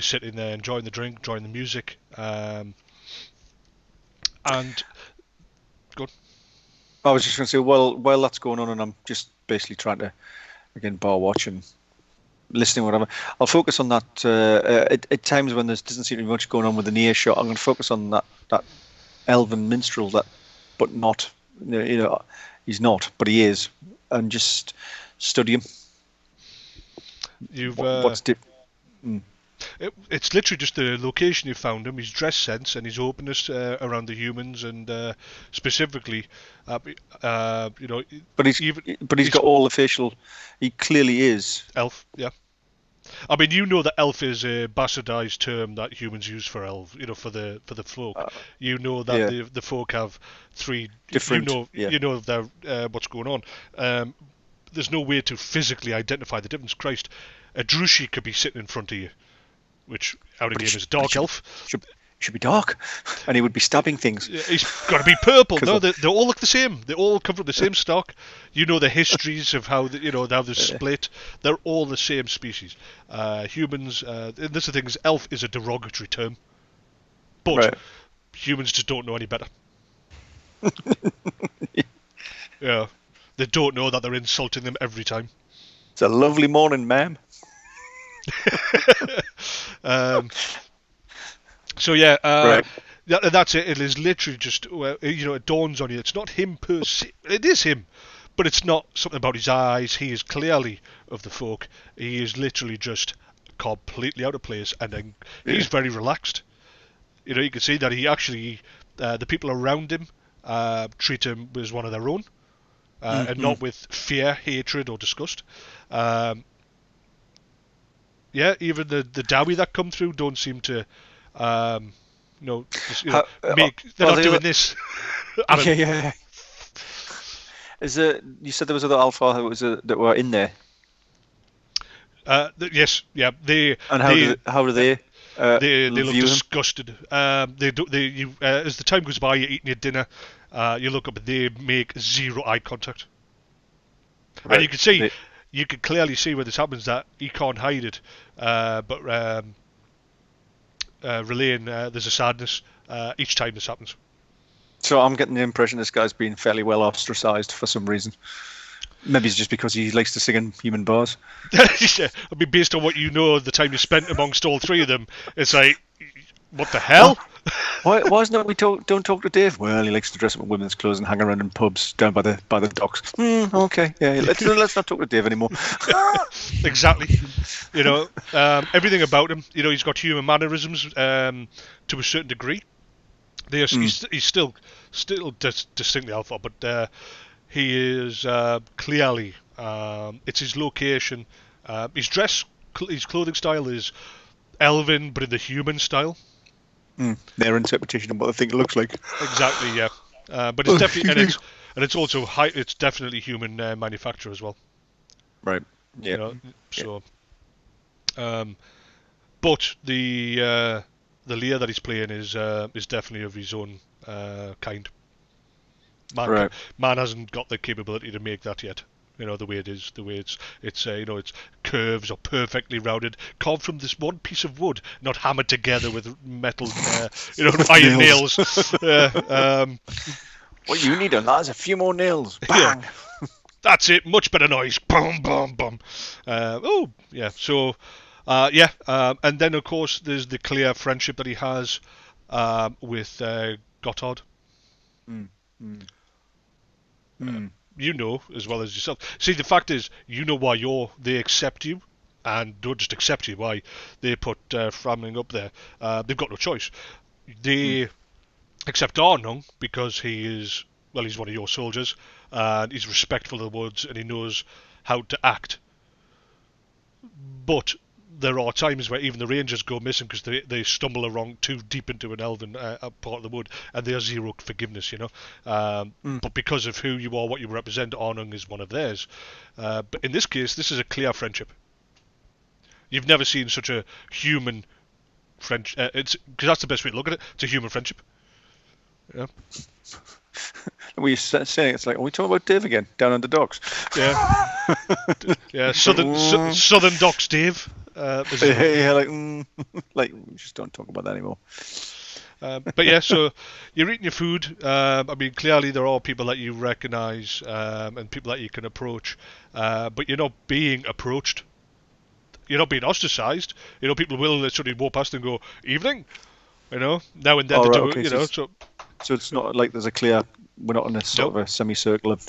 sitting there enjoying the drink, enjoying the music. And good. I was just going to say, while that's going on, and I'm just basically trying to, again, bar watch and listening, whatever. I'll focus on that. At times when there doesn't seem to be much going on with the near shot, I'm going to focus on that elven minstrel, but not. He's not, but he is, and just study him. You've What's it's literally just the location you found him, his dress sense, and his openness around the humans, and specifically, you know, But he's got all the facial. He clearly is elf. Yeah, I mean, you know that elf is a bastardized term that humans use for elf. You know, for the folk. You know that the folk have three different. You know what's going on. There's no way to physically identify the difference. Christ, a drushi could be sitting in front of you, which out of game is dark elf. Should be dark, and he would be stabbing things. He's got to be purple. No, they all look the same. They all come from the same stock. You know the histories of how how they're split. They're all the same species. Humans. And this is the thing: is elf is a derogatory term, but humans just don't know any better. Yeah, they don't know that they're insulting them every time. It's a lovely morning, ma'am. So yeah, that's it. It is literally just it dawns on you. It's not him per se. It is him, but it's not something about his eyes. He is clearly of the folk. He is literally just completely out of place, and then he's very relaxed. You know, you can see that he actually, the people around him, treat him as one of their own, and not with fear, hatred, or disgust. Even the Dowie that come through don't seem to. They're not doing this. Yeah. You said there was other alpha that were in there. Yes, yeah. How do they? They look disgusted. As the time goes by, you're eating your dinner. You look up, and they make zero eye contact. Right. And you can see, you can clearly see where this happens that he can't hide it. But relaying, there's a sadness each time this happens. So I'm getting the impression this guy's been fairly well ostracized for some reason. Maybe it's just because he likes to sing in human bars. Yeah, I mean, based on what you know, the time you spent amongst all three of them, it's like, what the hell? Why isn't it we don't talk to Dave? Well, he likes to dress up in women's clothes and hang around in pubs down by the docks. Okay, yeah, let's not talk to Dave anymore. Exactly. Everything about him. He's got human mannerisms to a certain degree. He's still distinctly alpha, but he is clearly. It's his location. His clothing style is elven, but in the human style. Their interpretation of what they think it looks like. Exactly, yeah. But it's definitely, it's also it's definitely human manufacture as well. Right. Yeah. So. But the Lear that he's playing is definitely of his own kind. Man hasn't got the capability to make that yet. The way it is, the way its curves are perfectly rounded, carved from this one piece of wood, not hammered together with metal, iron nails. What you need on that is a few more nails. Bang! Yeah. That's it. Much better noise. Boom, boom, boom. So, and then of course there's the clear friendship that he has with Gotthard. You know as well as yourself. See, the fact is, why they accept you, and don't just accept you. Why they put Framling up there? They've got no choice. They accept Arnung because he's one of your soldiers, and he's respectful of the woods, and he knows how to act. But there are times where even the rangers go missing because they stumble along too deep into an elven part of the wood, and they have zero forgiveness, But because of who you are, what you represent, Arnung is one of theirs. But in this case, this is a clear friendship. You've never seen such a human friendship. Because that's the best way to look at it. It's a human friendship. Yeah. Were you saying it's like, are we talking about Dave again down on the docks? Yeah. Yeah. Southern docks, Dave. Like we just don't talk about that anymore. But yeah, so you're eating your food. I mean, clearly there are people that you recognise and people that you can approach, but you're not being approached. You're not being ostracised. People will sort of walk past and go, "Evening," now and then. So it's not like there's a clear. We're not in a sort of a semicircle of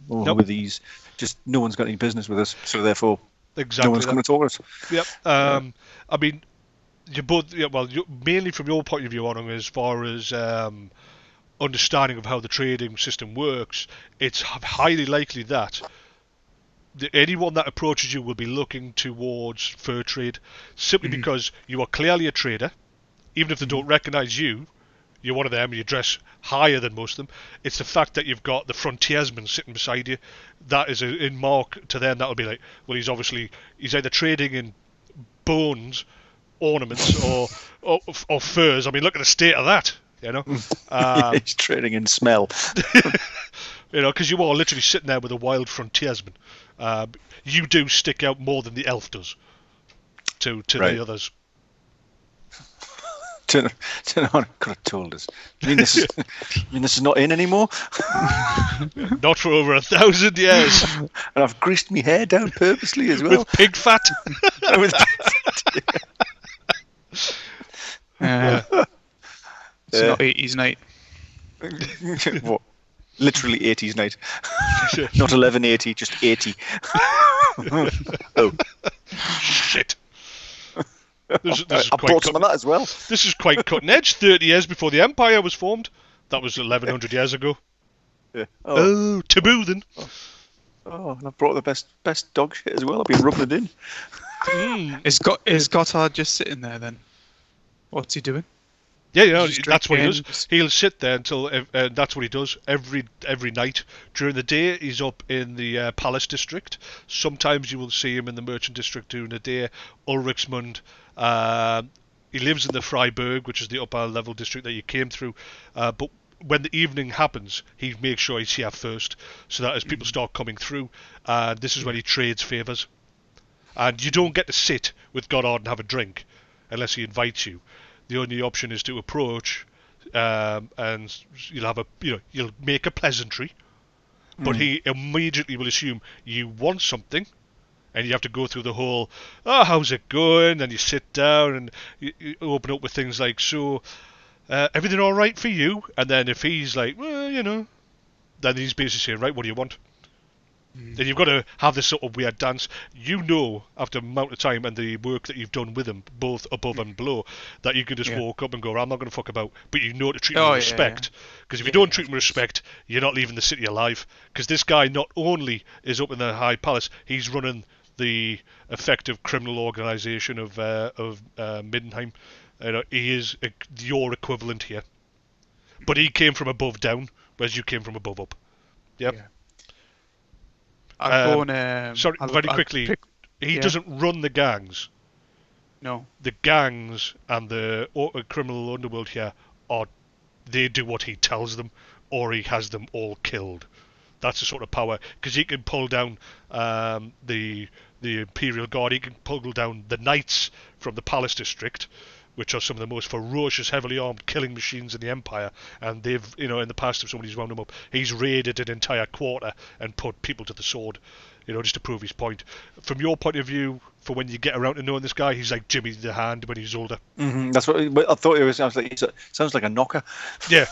who are these? Just no one's got any business with us, so therefore. exactly. No one's going to talk us. Yep. I mean, you both. Yeah, well, mainly from your point of view on it, as far as understanding of how the trading system works, it's highly likely that anyone that approaches you will be looking towards fur trade, simply because you are clearly a trader. Even if they don't recognise you, you're one of them, you dress higher than most of them. It's the fact that you've got the frontiersman sitting beside you. That is in mark to them. That'll be like, well, he's either trading in bones, ornaments, or furs. I mean, look at the state of that, you know. He's trading in smell. You know, because you are literally sitting there with a wild frontiersman. You do stick out more than the elf does to the others. Turn on, could have told us. You mean this is not in anymore? Not for over 1,000 years. And I've greased my hair down purposely as well. With pig fat. With pig fat, It's not 80s night. What? Literally 80s night. Not 1180, just 80. Oh. Shit. This is I bought some of that as well. This is quite cutting edge. 30 years before the Empire was formed. That was 1,100 years ago. Yeah. Oh, taboo then. Oh, and I brought the best dog shit as well. I've been rubbing it in. Is Gunthar just sitting there then? What's he doing? Yeah, that's what he does. He'll sit there until that's what he does every night. During the day, he's up in the Palace district. Sometimes you will see him in the Merchant district during the day. Ulrichsmund. He lives in the Freiburg, which is the upper level district that you came through. But when the evening happens, he makes sure he's here first, so that as people start coming through, this is when he trades favours. And you don't get to sit with Goddard and have a drink unless he invites you. The only option is to approach, and you'll make a pleasantry, but he immediately will assume you want something, and you have to go through the whole, how's it going? And you sit down and you open up with things like, so, everything all right for you? And then if he's like, well, then he's basically saying, right, what do you want? Then you've got to have this sort of weird dance. You know, after a amount of time and the work that you've done with him, both above and below, that you can just walk up and go, I'm not going to fuck about. But you know to treat him with respect. Because if you don't treat him with respect, you're not leaving the city alive. Because this guy not only is up in the High Palace, he's running the effective criminal organisation of Middenheim. He is your equivalent here. But he came from above down, whereas you came from above up. Yep. Yeah. I'm going. Sorry, very quickly. He doesn't run the gangs. No. The gangs and the criminal underworld here they do what he tells them, or he has them all killed. That's the sort of power, because he can pull down the Imperial Guard. He can pull down the knights from the Palace district, which are some of the most ferocious, heavily armed killing machines in the Empire. And they've, in the past, if somebody's wound them up, he's raided an entire quarter and put people to the sword, just to prove his point. From your point of view, for when you get around to knowing this guy, he's like Jimmy the Hand when he's older. That's what I thought it was. I was like, sounds like a knocker. Yeah.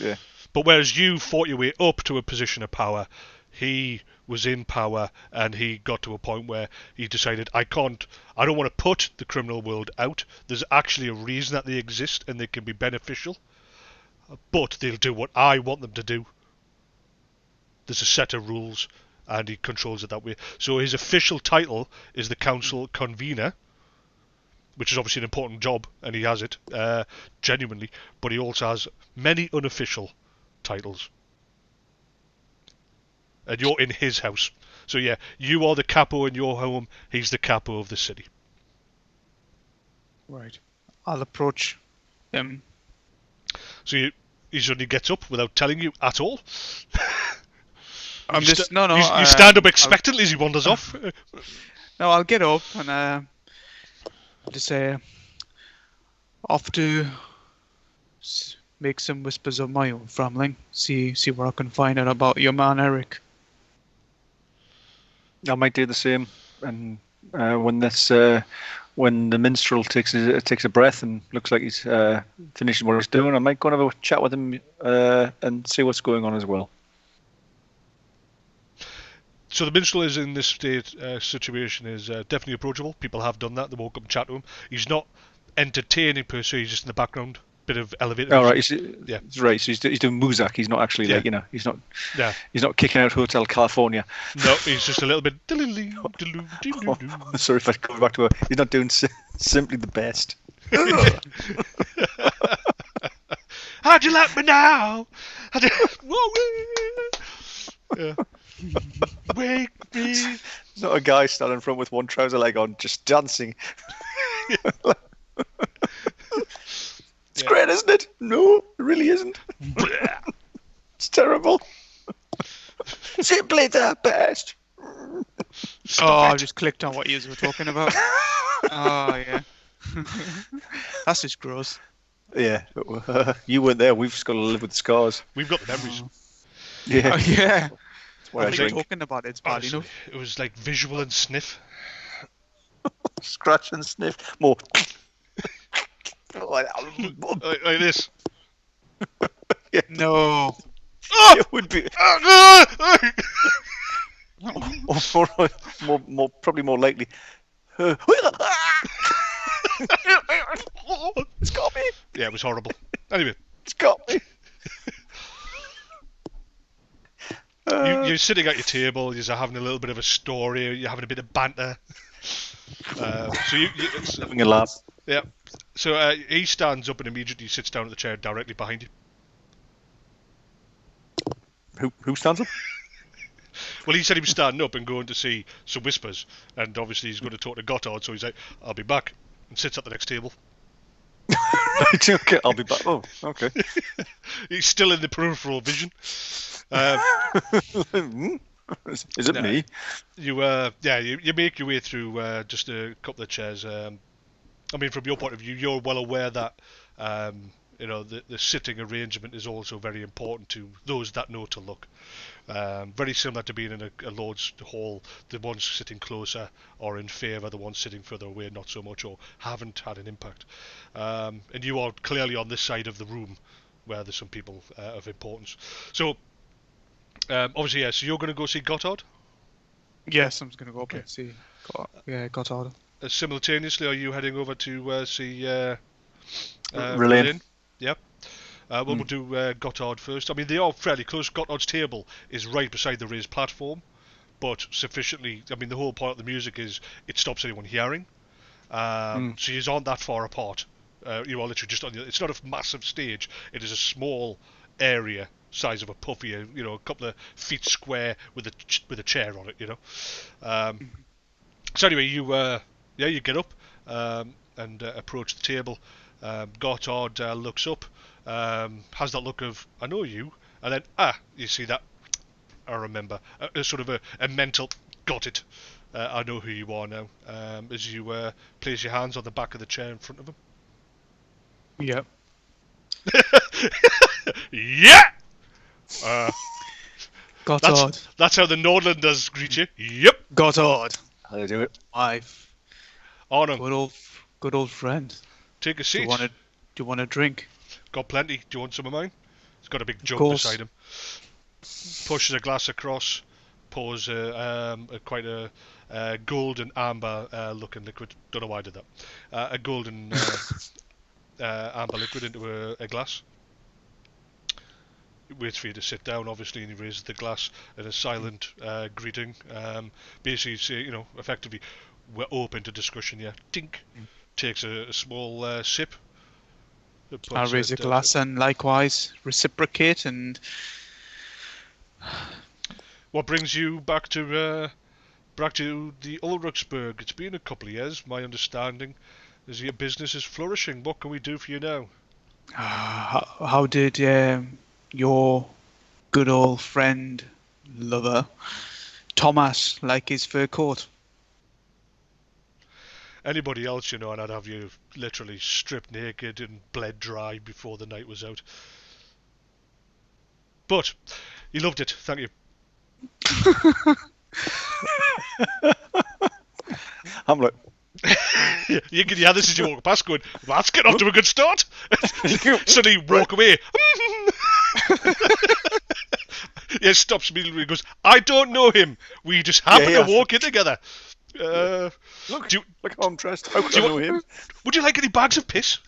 Yeah. But whereas you fought your way up to a position of power, he was in power, and he got to a point where he decided, I don't want to put the criminal world out. There's actually a reason that they exist, and they can be beneficial, but they'll do what I want them to do. There's a set of rules, and he controls it that way. So his official title is the Council Convener, which is obviously an important job, and he has it, genuinely, but he also has many unofficial titles. And you're in his house. So yeah, you are the capo in your home, he's the capo of the city. Right. I'll approach him. So he suddenly gets up without telling you at all? I'm You stand up expectantly as he wanders off? No, I'll get up and I'll just say, off to make some whispers of my own, Framling. See what I can find out about your man Eric. I might do the same, and when the minstrel takes a breath and looks like he's finishing what he's doing, I might go and have a chat with him and see what's going on as well. So the minstrel is in this situation is definitely approachable. People have done that. They walk up and chat to him. He's not entertaining per se. He's just in the background. Bit of elevator. Oh, right. Yeah. Right. So he's doing Muzak. He's not actually like, he's not. Yeah. He's not kicking out Hotel California. No, he's just a little bit. Sorry if I go back to her. He's not doing simply the best. How'd you like me now? Yeah. Wake me. It's not a guy standing in front with one trouser leg on, just dancing. It's great, isn't it? No, it really isn't. It's terrible. Simply the best. I just clicked on what you were talking about. Oh, yeah. That's just gross. Yeah, you weren't there. We've just got to live with the scars. We've got the memories. Yeah. Oh, yeah. What you're talking about it's bad Honestly, enough. it was like visual and sniff. Scratch and sniff. More. like this. Yeah. No. It would be. Or probably more likely. It's got me. Yeah, it was horrible. Anyway, it's got me. You're sitting at your table. You're having a little bit of a story. You're having a bit of banter. So it's having a laugh. Yeah. So he stands up and immediately sits down at the chair directly behind you. Who stands up? Well, he said he was standing up and going to see some whispers, and obviously he's going to talk to Gotthard, so he's like, I'll be back, and sits at the next table. Right, okay, I'll be back. Oh, okay. He's still in the peripheral vision. Is it me? You make your way through just a couple of chairs. I mean, from your point of view, you're well aware that the sitting arrangement is also very important to those that know to look. Very similar to being in a Lord's Hall, the ones sitting closer are in favour, the ones sitting further away not so much, or haven't had an impact. And you are clearly on this side of the room where there's some people of importance. So, obviously, so you're going to go see Gotthard? Yes, I'm just going to go up and see Gotthard. Simultaneously, are you heading over to see Relaine? Yep. We'll do Gotthard first. I mean, they are fairly close. Gotthard's table is right beside the raised platform, but sufficiently. I mean, the whole point of the music is it stops anyone hearing. So you aren't that far apart. You are literally just on the. It's not a massive stage. It is a small area, size of a puffy. A couple of feet square with a chair on it. So anyway, you get up and approach the table. Gotthard looks up, has that look of, I know you, and then, you see that, I remember, a sort of a mental, got it, I know who you are now, as you place your hands on the back of the chair in front of him. Yep. Yeah! Gotthard. That's how the Nordlanders greet you. Yep! Gotthard. How do you do it? On him. Good old friend. Take a seat. Do you want a drink? Got plenty. Do you want some of mine? He's got a big jug course. beside him. Pushes a glass across. Pours quite a golden amber looking liquid. Don't know why I did that. A golden amber liquid into a glass. He waits for you to sit down, obviously, and he raises the glass in a silent greeting. Basically, say, effectively, we're open to discussion. Yeah. Tink. Takes a small sip. I'll raise a glass and likewise reciprocate. And what brings you back to the Ulrichsburg? It's been a couple of years. My understanding is your business is flourishing. What can we do for you now? How did your good old friend, lover, Thomas, like his fur coat? Anybody else, and I'd have you literally stripped naked and bled dry before the night was out. But he loved it, thank you. I'm like, this is you walk past going, that's getting off to a good start. Suddenly walk away. Yeah, stops immediately and goes, I don't know him. We just happen Yeah. to walk in together. Look, do, look how I'm dressed. How could do I you know him? would you like any bags of piss?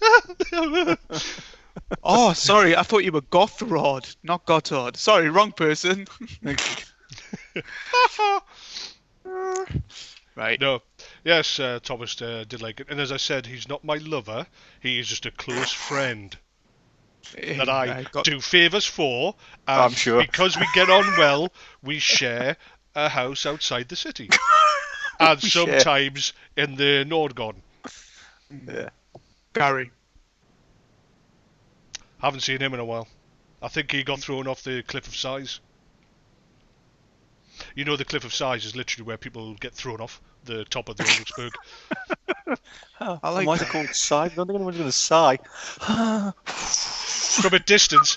Oh, sorry, I thought you were Gothrod, not Gotthard. Sorry, wrong person. Right. No. Yes, Thomas did like it. And as I said, he's not my lover. He is just a close friend that I I got do favours for. And I'm sure. because we get on well, we share a house outside the city. And We share. sometimes in the Nordgarden. Yeah. Gary. Haven't seen him in a while. I think he got thrown off the Cliff of Sighs. You know, the Cliff of Sighs is literally where people get thrown off the top of the Ulrichsburg. I like Why is it called sigh? I don't think anyone's going to sigh. From a distance,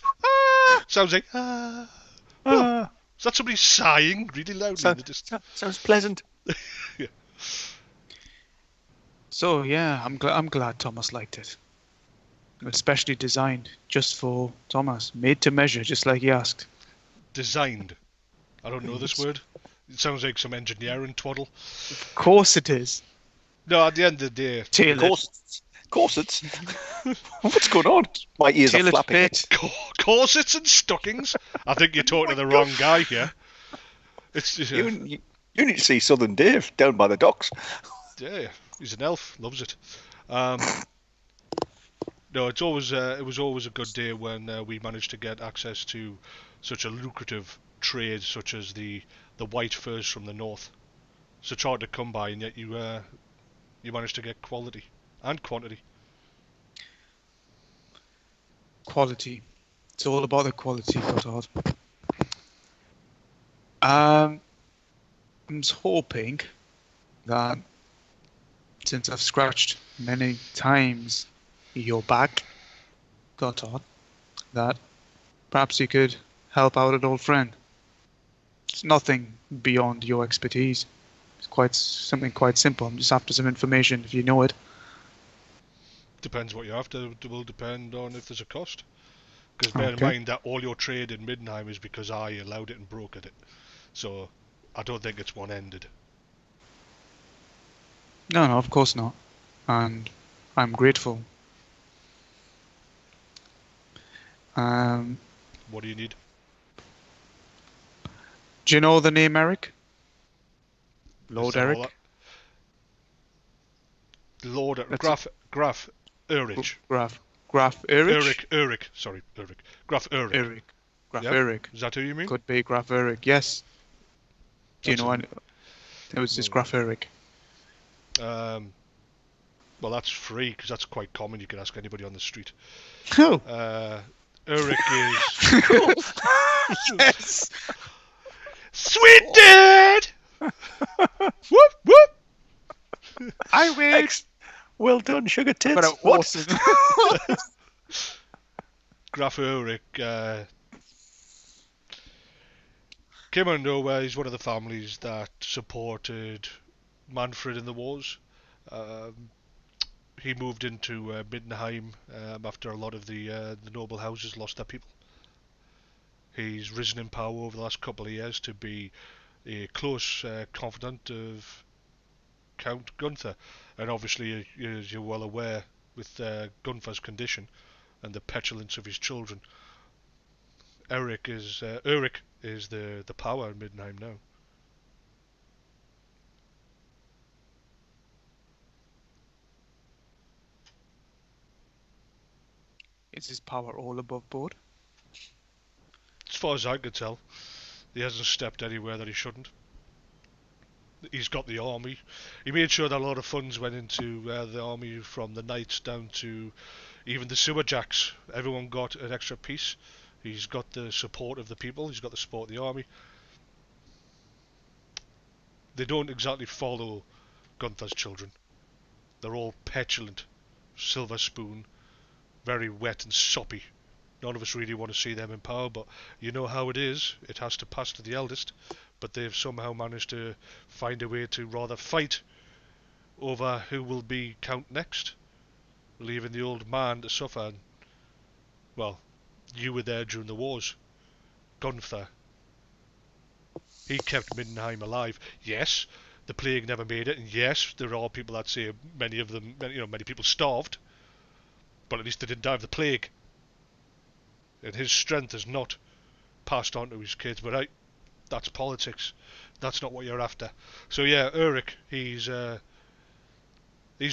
sounds like, oh, is that somebody sighing really loudly in the distance? Sounds pleasant. Yeah. So yeah, I'm glad Thomas liked it. Especially designed just for Thomas, made to measure, just like he asked. Designed. I don't know this word. It sounds like some engineering twaddle. Of course it is. No, at the end of the day, Tailored. Corsets. What's going on? My ears are Tailored flapping. fit. corsets and stockings. I think you're talking to the wrong guy here. It's just, You need to see Southern Dave down by the docks. yeah, he's an elf, loves it. No, it was always a good day when we managed to get access to such a lucrative trade, such as the white furs from the north. So hard to come by, and yet you managed to get quality and quantity. Quality. It's all about the quality, Gotthard. I'm just hoping that since I've scratched many times your back, Gotthard, that perhaps you could help out an old friend. It's nothing beyond your expertise. It's something quite simple. I'm just after some information if you know it. Depends what you're after. It will depend on if there's a cost. Because bear in mind that all your trade in Middenheim is because I allowed it and brokered it. So I don't think it's one-ended. No, of course not. And I'm grateful. What do you need? Do you know the name Eric? Lord Is that all Eric? that? Lord That's Graf Erlich. Graf Erlich? Erich. Graf Erlich. Eric. Graf Yep. Erlich. Is that who you mean? Could be Graf Erlich, yes. Do you That's know it. it was just Graf Erlich. Well, that's free because that's quite common. You can ask anybody on the street. Oh, Erich is yes! sweet dude. Whoop whoop. I win! Well done, sugar tits. But What? awesome. Graf Erich came out of nowhere. He's one of the families that supported Manfred in the wars. He moved into Middenheim after a lot of the noble houses lost their people. He's risen in power over the last couple of years to be a close confidant of Count Gunthar, and obviously, as you're well aware, with Gunthar's condition and the petulance of his children, Eric is the power in Middenheim now. Is his power all above board? As far as I could tell, he hasn't stepped anywhere that he shouldn't. He's got the army. He made sure that a lot of funds went into the army, from the knights down to even the sewer jacks. Everyone got an extra piece. He's got the support of the people. He's got the support of the army. They don't exactly follow Gunthar's children. They're all petulant, silver spoon, very wet and soppy. None of us really want to see them in power, but you know how it is. It has to pass to the eldest. But they've somehow managed to find a way to rather fight over who will be Count next, leaving the old man to suffer. And, well, you were there during the wars. Gunthar He kept Middenheim alive. Yes, the plague never made it, and yes, there are people that say many of them, many people starved, but at least they didn't die of the plague. And his strength is not passed on to his kids. But that's politics. That's not what you're after. So yeah, Erlich, he's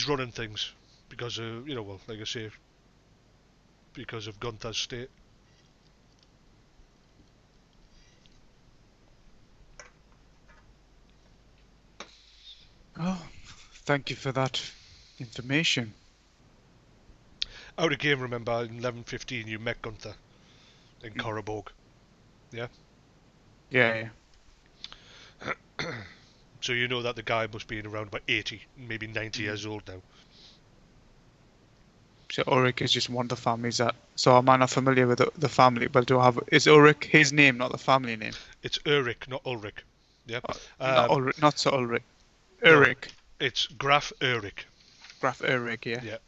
running things because of, like I say, because of Gunthar's state. Oh, thank you for that information. Out of game, remember, in 1115 you met Gunthar in Korriborg. Yeah? Yeah. So you know that the guy must be around about 80, maybe 90 years old now. So Ulrich is just one of the families that. So am I not familiar with the family? But is Ulrich his name, not the family name? It's Erlich, not Ulrich. Yeah. Not Ulrich, not so Ulrich. No, Ulrich. it's Graf Erlich. Graf Erlich, yeah. Yeah.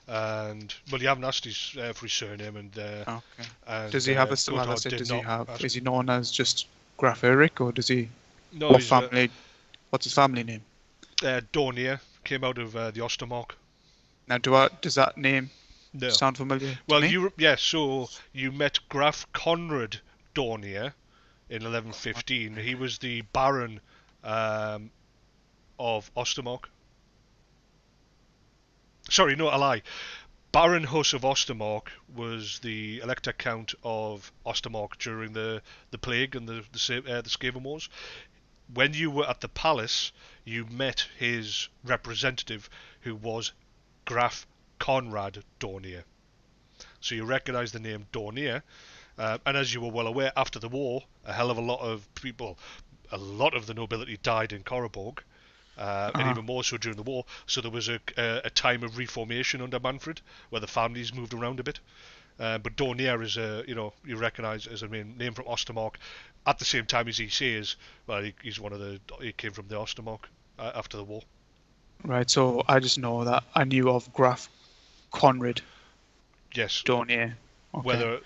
And well, you haven't asked for his surname, and Okay. and, Does he have a Gotthard does did he not have? ask Is he him. known as just Graf Erlich, or does he? No, What he's family? What's his family name? Dornier, came out of the Ostermark. Now, does that name No. sound familiar to Well, me? so you met Graf Conrad Dornier in 1115. He was the Baron of Ostermark. Sorry, no, a lie. Baron Huss of Ostermark was the Elector Count of Ostermark during the plague and the Skaven Wars. When you were at the palace, you met his representative, who was Graf Conrad Dornier. So you recognise the name Dornier, and as you were well aware, after the war, a hell of a lot of people, a lot of the nobility died in Korriborg, and even more so during the war. So there was a time of reformation under Manfred, where the families moved around a bit. But Dornier is you recognise as a name from Ostermark. At the same time as he says, well, he came from the Ostermark after the war. Right. So I just know that I knew of Graf Conrad Yes. Dornier. Okay. Whether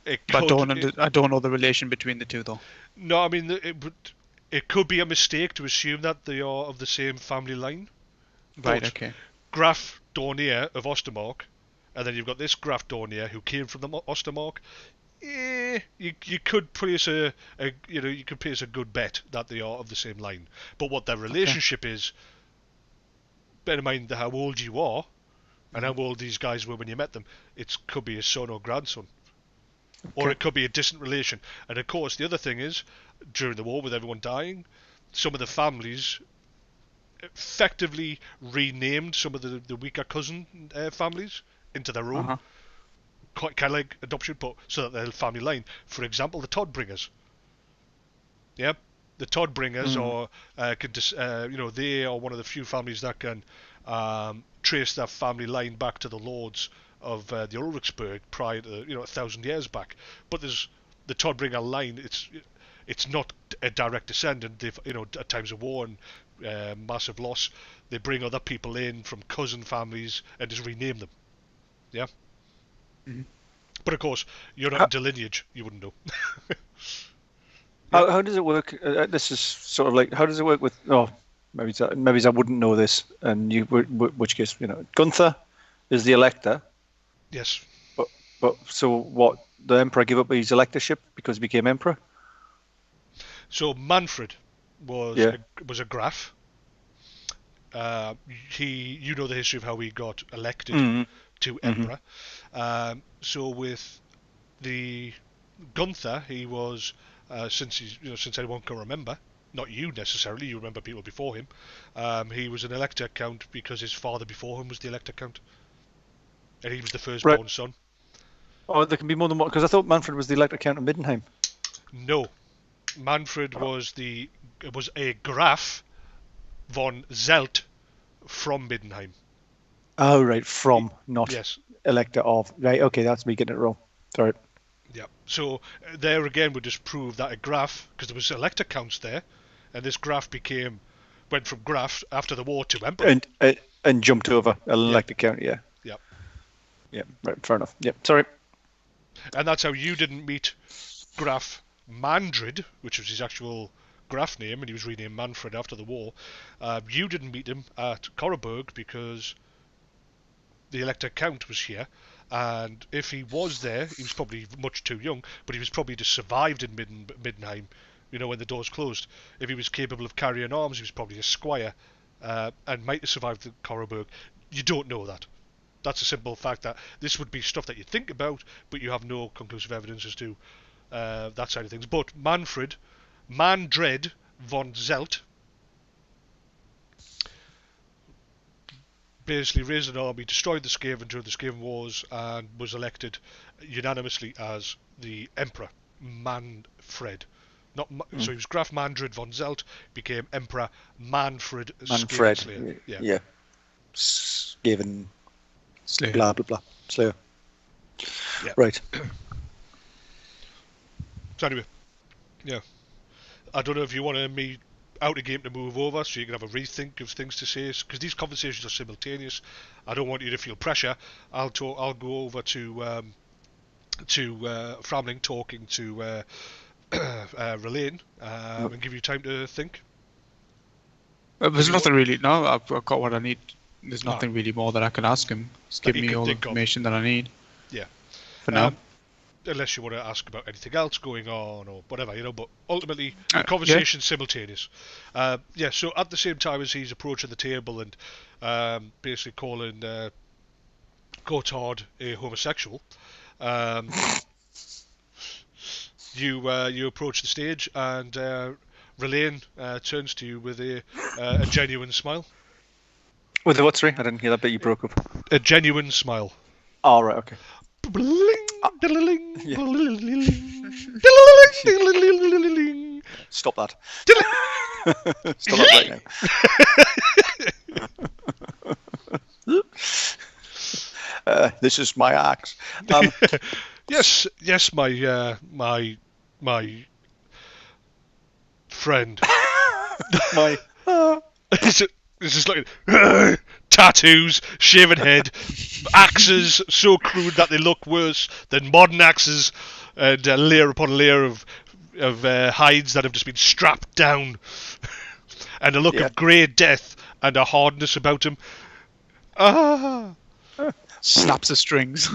it But could, I don't know the relation between the two, though. no, I mean it could be a mistake to assume that they are of the same family line. Right. But Okay. Graf Dornier of Ostermark, and then you've got this Graf Dornier who came from the Ostermark. You could place you could place a good bet that they are of the same line. But what their relationship is, bear in mind how old you are and how old these guys were when you met them. It could be a son or grandson, or it could be a distant relation. And of course, the other thing is, during the war with everyone dying, some of the families effectively renamed some of the weaker cousin families into their own. Quite kind of like adoption, but so that they're family line. For example, the Todbringers. Yeah, the Todbringers are they are one of the few families that can trace their family line back to the lords of the Ulrichsburg prior to 1,000 years back. But there's the Todbringer line. It's not a direct descendant. They've at times of war and massive loss, they bring other people in from cousin families and just rename them. Yeah. But of course, you're not into lineage, you wouldn't know. How does it work? This is sort of like, how does it work with? Oh, maybe I wouldn't know this, and which case, Gunthar is the elector. Yes. But so what? The emperor gave up his electorship because he became emperor. So Manfred was a Graf. You know the history of how he got elected to emperor. So with the Gunthar, he was since anyone can remember, not you necessarily, you remember people before him. He was an Elector Count because his father before him was the Elector Count, and he was the firstborn son. Oh, there can be more than one, because I thought Manfred was the Elector Count of Middenheim. No, Manfred was a Graf von Zelt from Middenheim. Oh, right, not Elector of. Right, okay, that's me getting it wrong. Sorry. Yeah, so there again would just prove that a Graf, because there was Elector Counts there, and this Graf went from Graf after the war to Emperor. And jumped over Elector Count, yeah. Yeah. Yeah, right, fair enough. Yeah, sorry. And that's how you didn't meet Graf Mandrid, which was his actual Graf name, and he was renamed Manfred after the war. You didn't meet him at Korreburg because the Elector Count was here, and if he was there, he was probably much too young, but he was probably just survived in Middenheim, when the doors closed. If he was capable of carrying arms, he was probably a squire, and might have survived the Korreburg. You don't know that. That's a simple fact that this would be stuff that you think about, but you have no conclusive evidence as to that side of things. But Manfred, Mandred von Zelt, basically raised an army, destroyed the Skaven during the Skaven Wars, and was elected unanimously as the Emperor, Manfred. So he was Graf Mandred von Zelt, became Emperor Manfred Skaven. Yeah. Skaven. Slayer. Blah, blah, blah. Slayer. Yeah. Right. So anyway, yeah. I don't know if you want me out of game to move over so you can have a rethink of things to say, because these conversations are simultaneous. I don't want you to feel pressure. I'll go over to Framling, talking to Relaine, and give you time to think. There's nothing really. No, I've got what I need. There's nothing really more that I can ask him. Just give me all the information that I need. Yeah. For now. Unless you want to ask about anything else going on or whatever, but ultimately the conversation's simultaneous. So at the same time as he's approaching the table and basically calling Gotthard a homosexual, you approach the stage, and Relaine turns to you with a genuine smile. With the what, sorry? I didn't hear that bit, you broke up. A genuine smile. Oh, right, okay. Stop that. Stop that right now. This is my axe. Yes, my friend. It's just like tattoos, shaven head, axes so crude that they look worse than modern axes, and layer upon layer of hides that have just been strapped down, and a look of grey death and a hardness about him. Snaps the strings.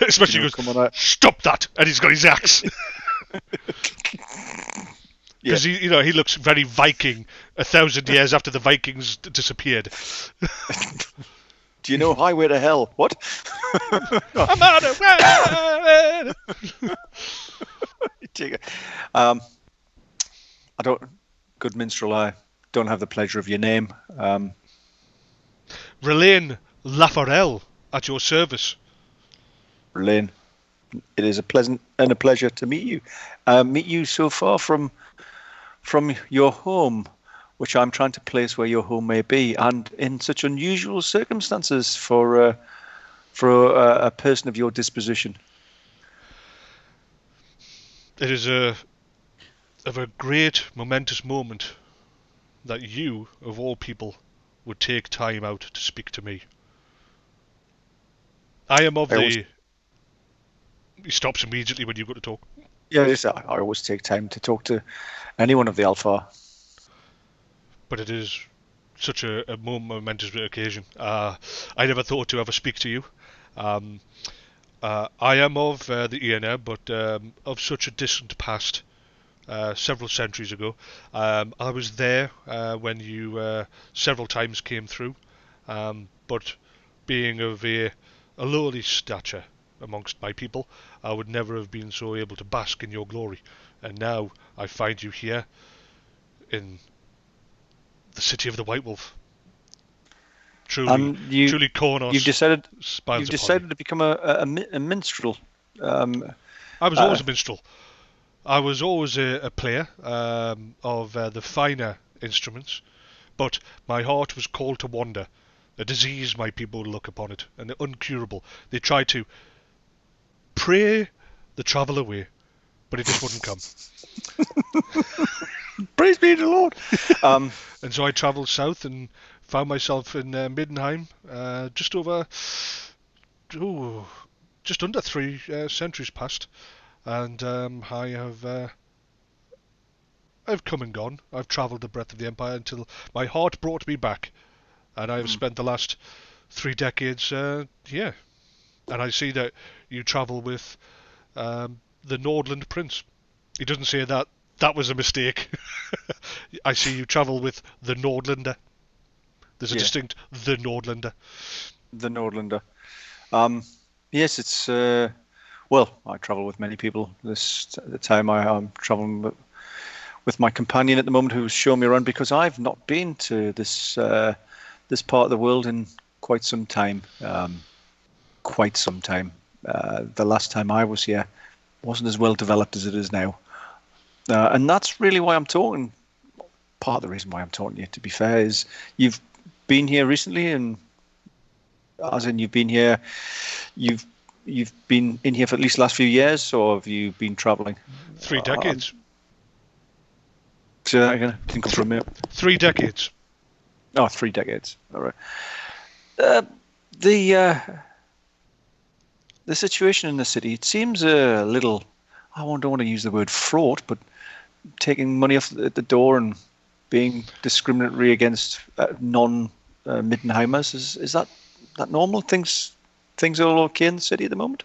Especially goes, stop that, and he's got his axe. Because he looks very Viking 1,000 years after the Vikings disappeared. Do you know Highway to Hell? What? I'm on a I don't, good minstrel, I don't have the pleasure of your name. Relaine Lafarelle, at your service. Relaine, it is a pleasant and a pleasure to meet you. Meet you so far from your home, which I'm trying to place where your home may be, and in such unusual circumstances for a person of your disposition. It is a great momentous moment that you, of all people, would take time out to speak to me. I am of the... He stops immediately when you go to talk. Yeah, I always take time to talk to anyone of the Alpha. But it is such a momentous occasion. I never thought to ever speak to you. I am of the ENR, but of such a distant past, several centuries ago. I was there when you several times came through, but being of a lowly stature amongst my people, I would never have been so able to bask in your glory. And now I find you here in the city of the White Wolf. Truly Kornos. You've decided to become a minstrel. I was always a minstrel. I was always a player of the finer instruments, but my heart was called to wander. A disease, my people look upon it, and uncurable. They try to pray the travel away, but it just wouldn't come. Praise be to the Lord. And so I travelled south and found myself in Middenheim, just under 3 centuries past. and I've come and gone. I've travelled the breadth of the Empire until my heart brought me back, and I've spent the last 3 decades here. And I see that you travel with the Nordland Prince. He doesn't say that that was a mistake. I see you travel with the Nordlander. There's a distinct the Nordlander. The Nordlander. Yes, it's well, I travel with many people. At the time I'm traveling with my companion at the moment, who's showing me around, because I've not been to this this part of the world in quite some time. Quite some time. The last time I was here wasn't as well developed as it is now, and that's really why I'm talking. Part of the reason why I'm talking to you, to be fair, is you've been here recently, and as in you've been here, you've been in here for at least the last few years, or have you been travelling? 3 decades. Say that again. Didn't come from me. 3 decades. Oh, 3 decades. All right. The situation in the city, it seems a little, I don't want to use the word fraught, but taking money off at the door and being discriminatory against non-Middenheimers, is that normal? Things are all okay in the city at the moment?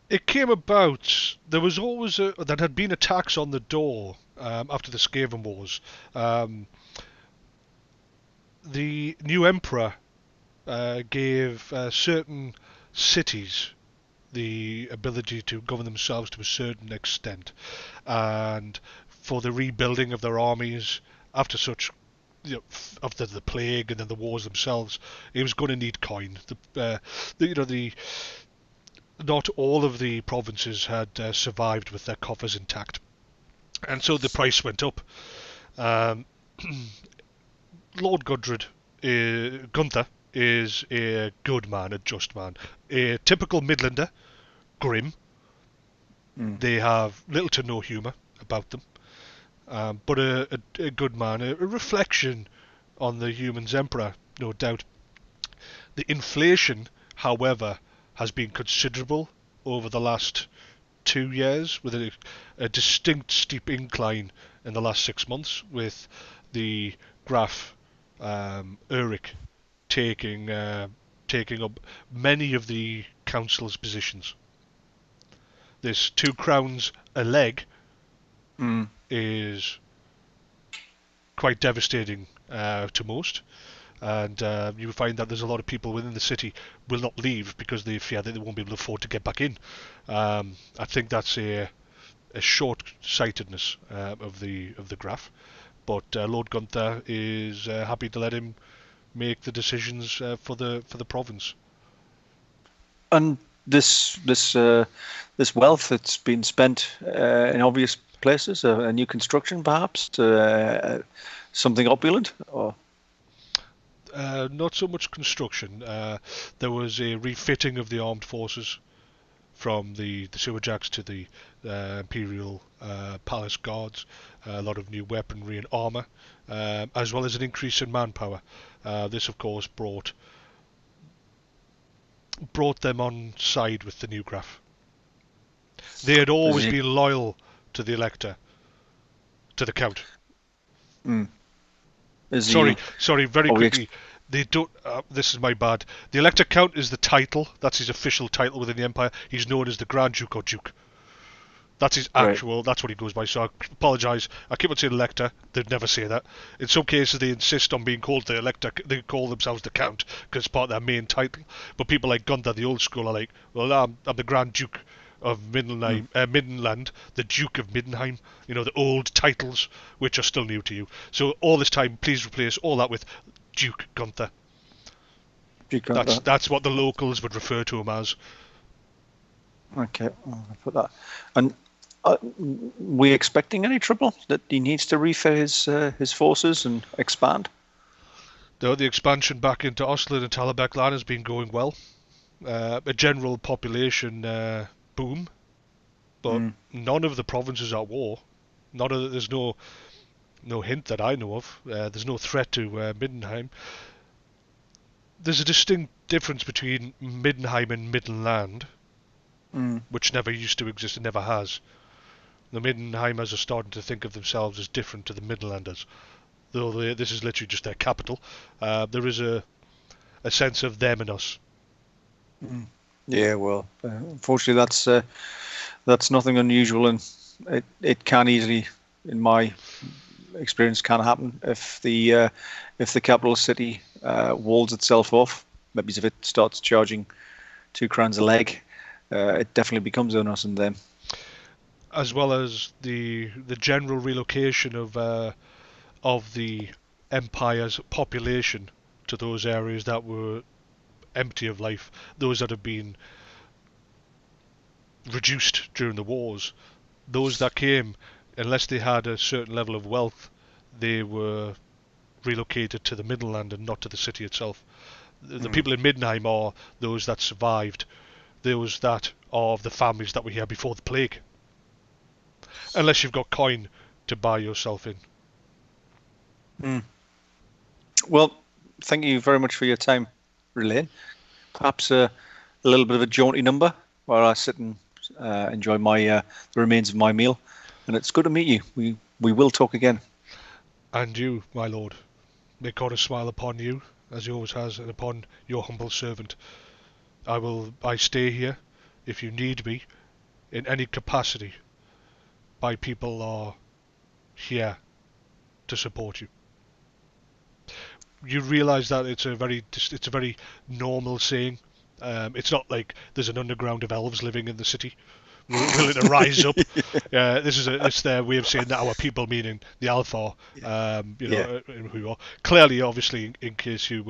It came about, there was always there had been attacks on the door after the Skaven Wars. The new emperor gave certain cities the ability to govern themselves to a certain extent, and for the rebuilding of their armies after such, after the plague and then the wars themselves, he was going to need coin. Not all of the provinces had survived with their coffers intact, and so the price went up. Lord Gunthar is a good man, a just man, a typical Midlander, grim. They have little to no humour about them, but a good man, a reflection on the humans' emperor, no doubt. The inflation, however, has been considerable over the last 2 years, with a distinct steep incline in the last 6 months, with the Graf Erlich taking up many of the council's positions. This 2 crowns a leg is quite devastating to most, and you find that there's a lot of people within the city will not leave because they fear that they won't be able to afford to get back in. I think that's a short-sightedness of the Graf, but Lord Gunthar is happy to let him make the decisions for the province. And this wealth that's been spent in obvious places, a new construction perhaps, something opulent, or? Not so much construction. There was a refitting of the armed forces, from the sewer jacks to the Imperial Palace Guards, a lot of new weaponry and armour, as well as an increase in manpower. This, of course, brought them on side with the new Graf. They had always been loyal to the Elector, to the Count. Sorry, very quickly. They don't. This is my bad. The Elector Count is the title. That's his official title within the Empire. He's known as the Grand Duke or Duke. That's his actual. Right. That's what he goes by. So I apologise. I keep on saying Elector. They'd never say that. In some cases, they insist on being called the Elector. They call themselves the Count because it's part of their main title. But people like Gunthar, the old school, are like, well, I'm the Grand Duke of Middenland, the Duke of Middenheim. The old titles which are still new to you. So all this time, please replace all that with Duke Gunthar. That's what the locals would refer to him as. Okay, I'll put that. And we expecting any trouble that he needs to refit his forces and expand? No, the expansion back into Oslo and Talabekland has been going well. A general population boom, but none of the provinces are at war. There's no hint that I know of. There's no threat to Middenheim. There's a distinct difference between Middenheim and Middenland. which never used to exist and never has. The Middenheimers are starting to think of themselves as different to the Midlanders, though this is literally just their capital. There is a sense of them and us. Yeah, well, unfortunately, that's nothing unusual, and it can easily, in my experience, can happen if the capital city walls itself off. Maybe if it starts charging £2 a leg, it definitely becomes on us and them. As well as the general relocation of the empire's population to those areas that were empty of life, those that have been reduced during the wars. Those that came, unless they had a certain level of wealth, they were relocated to the Midland and not to the city itself. The people in Middenheim are those that survived, those that are of the families that were here before the plague. Unless you've got coin to buy yourself in. Well, thank you very much for your time, Relaine. Perhaps a little bit of a jaunty number while I sit and enjoy the remains of my meal. And it's good to meet you. We will talk again. And you, my lord. May God smile upon you, as he always has, and upon your humble servant. I stay here, if you need me, in any capacity. My people are here to support you. You realise that it's a very normal saying. It's not like there's an underground of elves living in the city, willing to rise up. It's their way of saying that our people, meaning the Althar, who you are. Clearly, obviously, in case you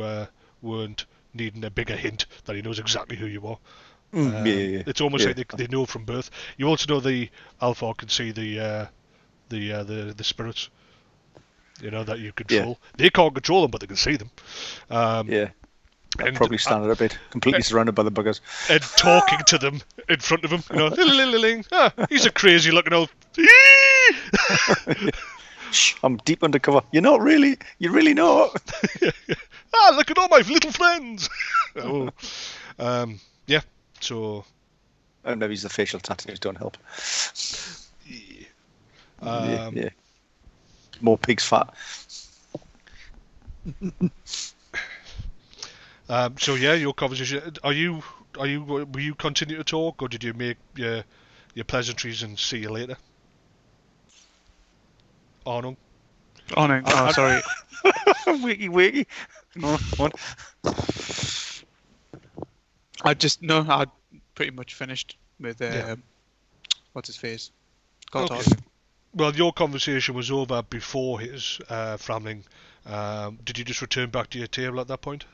weren't needing a bigger hint that he knows exactly who you are. It's almost like they know from birth. You also know the Althar can see the spirits. That you control. Yeah. They can't control them, but they can see them. And probably stand a bit, completely surrounded by the buggers. And talking to them in front of them, he's a crazy looking old. Shh, I'm deep undercover. You're not really. You really not. Look at all my little friends. So. And maybe the facial tattoos don't help. Yeah. More pig's fat. Your conversation. Will you continue to talk, or did you make your pleasantries and see you later? Arnold. Oh, sorry. Wiggy. What? I pretty much finished with what's his face? Gunthar. Okay. Well, your conversation was over before his, Framling. Did you just return back to your table at that point?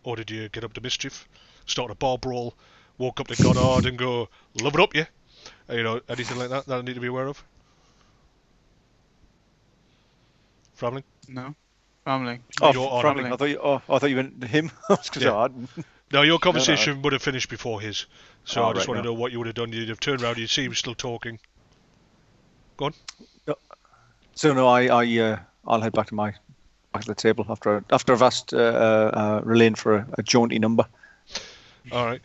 Or did you get up to mischief, start a bar brawl, walk up to Goddard and go, love it up, yeah? Anything like that I need to be aware of? Framling? No. Framling. Framling. I thought you meant him. No, your conversation would have finished before his. So I just want to know what you would have done. You'd have turned around, you'd see him still talking. Go on. So no, I'll head back to the table after I've asked Relaine for a jaunty number. All right.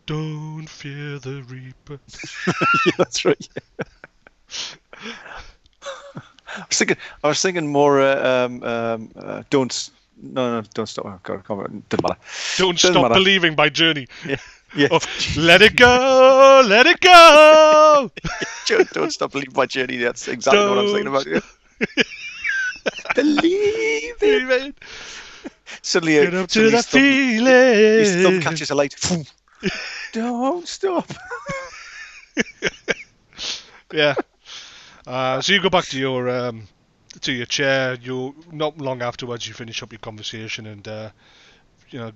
Don't fear the Reaper. Yeah, that's right. I was thinking more. Don't stop. Oh, God, doesn't matter. Don't stop believing by Journey. Yeah. Oh, let it go. Let it go. Don't stop believing by Journey. That's exactly what I'm thinking about. Yeah. Believe it. Suddenly, get up to the feeling. His thumb catches a light. Don't stop. Yeah. So you go back to your chair. You not long afterwards you finish up your conversation and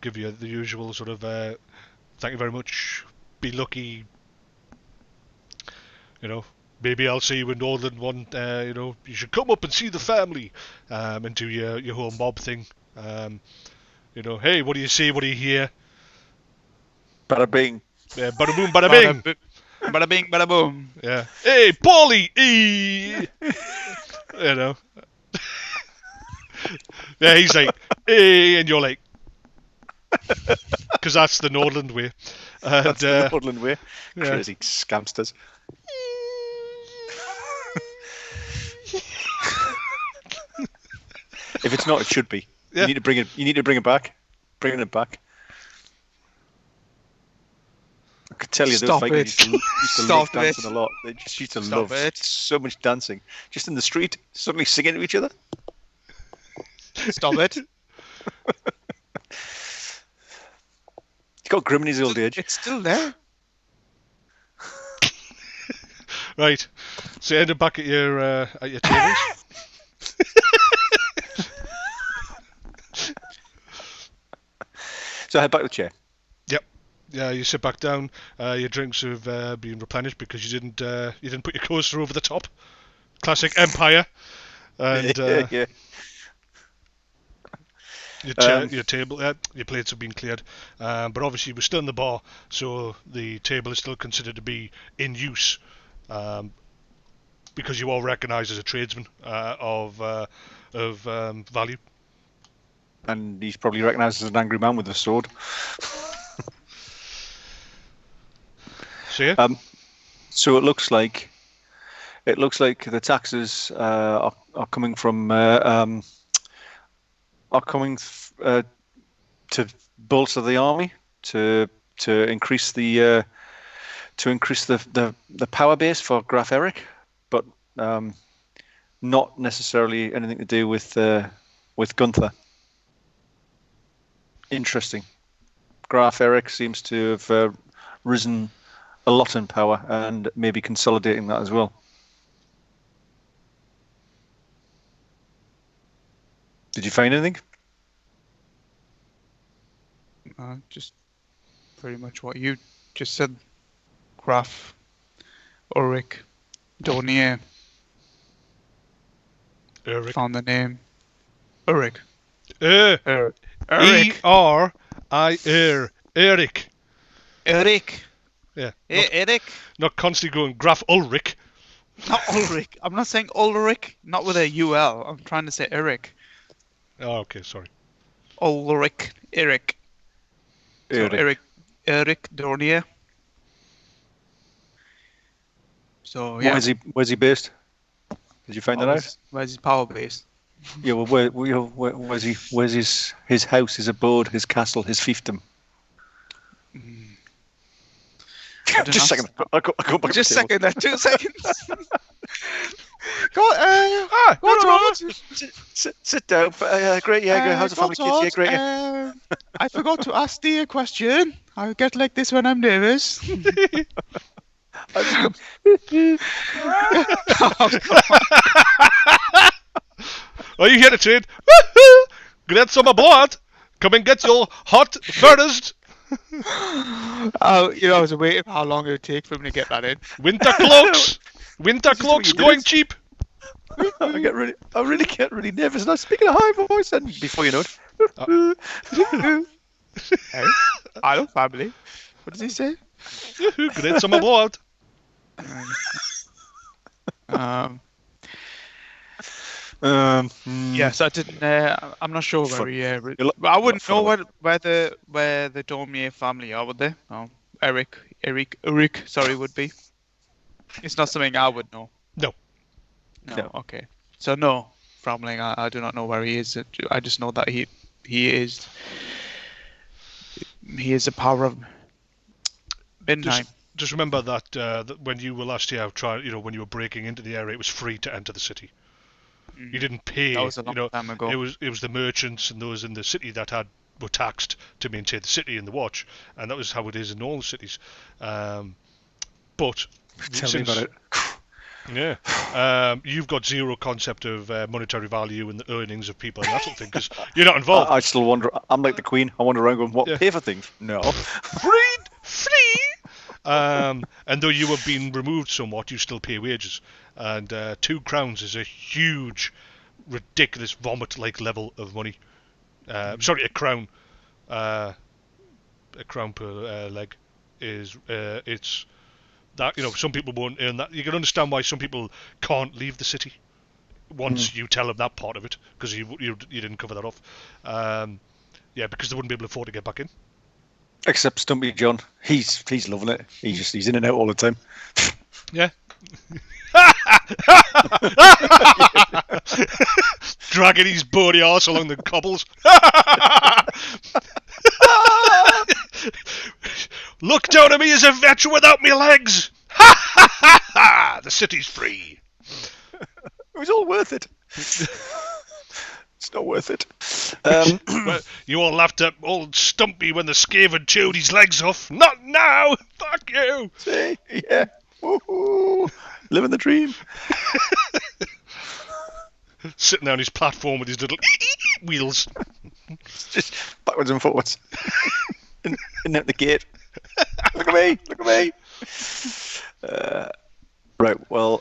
give you the usual sort of thank you very much. Be lucky. Maybe I'll see you in Northern one. You should come up and see the family, and do your whole mob thing. Hey, what do you see? What do you hear? Bada bing. Yeah, bada boom, bada bing. Bada bing, bada boom. Yeah. Hey, Paulie. Yeah, he's like, hey, and you're like, because that's the Nordland way. And, That's the Nordland way. yeah. Crazy scamsters. If it's not, it should be. Yeah. You need to bring it. You need to bring it back. Bringing it back. I could tell you Stop those Vikings it. used to Stop love it. dancing a lot. They just used to Stop love it. so much dancing. Just in the street, suddenly singing to each other. Stop it. He got grim in his old age. It's still there. Right. So you ended back at your tables. So I head back to the chair. Yep. Yeah, you sit back down. Your drinks have been replenished because you didn't put your coaster over the top. Classic Empire. And yeah. your table, your plates have been cleared, but obviously we're still in the bar, so the table is still considered to be in use, because you are recognised as a tradesman of value. And he's probably recognised as an angry man with a sword. So yeah, So it looks like the taxes are coming from to bolster the army, to increase the power base for Graf Erlich, but not necessarily anything to do with Gunthar. Interesting. Graf Erlich seems to have risen a lot in power and maybe consolidating that as well. Did you find anything? Just pretty much what you just said. Graf Erlich Dornier. Erlich. Found the name. Erlich. E-R-I-R, Erich. Erich. Yeah. Erich. Not constantly going Graf Ulrich. Not Ulrich. I'm not saying Ulrich, not with a UL. I'm trying to say Erich. Oh, okay, sorry. Ulrich. Erich. So Erich Dornier. So yeah. Where's he based? Did you find that out? Where's his power base? Yeah, well, where's he? Where's his house, his abode, his castle, his fiefdom? Just a second. I'll go back. Just a second. 2 seconds. Go on, Todd. Sit down. Great, yeah. How's the family, kids? Yeah, great. Yeah. I forgot to ask thee a question. I get like this when I'm nervous. Are you here to trade? Get some aboard. Come and get your hot furnace. I was waiting for how long it would take for him to get that in. Winter cloaks. Winter cloaks going cheap. I really get really nervous, and I speak in a high voice, and before you know it, Hey, hello, family. What does he say? Get some aboard. Yes, I didn't. I'm not sure where he. I wouldn't know where the Dormier family are, would they? No, Eric. Sorry, would be. It's not something I would know. No. Okay. So no, Framling. I do not know where he is. I just know that he is a power of Middenheim. Just remember that when you were last year when you were breaking into the area, it was free to enter the city. You didn't pay. That was a long time ago. It was the merchants and those in the city that were taxed to maintain the city and the watch, and that was how it is in all cities. But tell me about it. Yeah, you've got zero concept of monetary value and the earnings of people and that sort of thing because you're not involved. I still wonder. I'm like the Queen. I wander around going, "What? Pay for things? No, free." And though you have been removed somewhat, you still pay wages. And 2 crowns is a huge, ridiculous vomit-like level of money. Sorry, a crown. A crown per leg is it's that some people won't earn that. You can understand why some people can't leave the city once you tell them that part of it because you didn't cover that off. Yeah, because they wouldn't be able to afford to get back in. Except Stumpy John, he's loving it. He's in and out all the time. Yeah. Dragging his bony arse along the cobbles. Look down at me as a veteran without me legs. The city's free. It was all worth it. It's not worth it. Well, you all laughed at old Stumpy when the Skaven chewed his legs off. Not now. Fuck you. See? Yeah. Woohoo. Living the dream. Sitting there on his platform with his little wheels. Just backwards and forwards. in at the gate. Look at me. Look at me. Right. Well,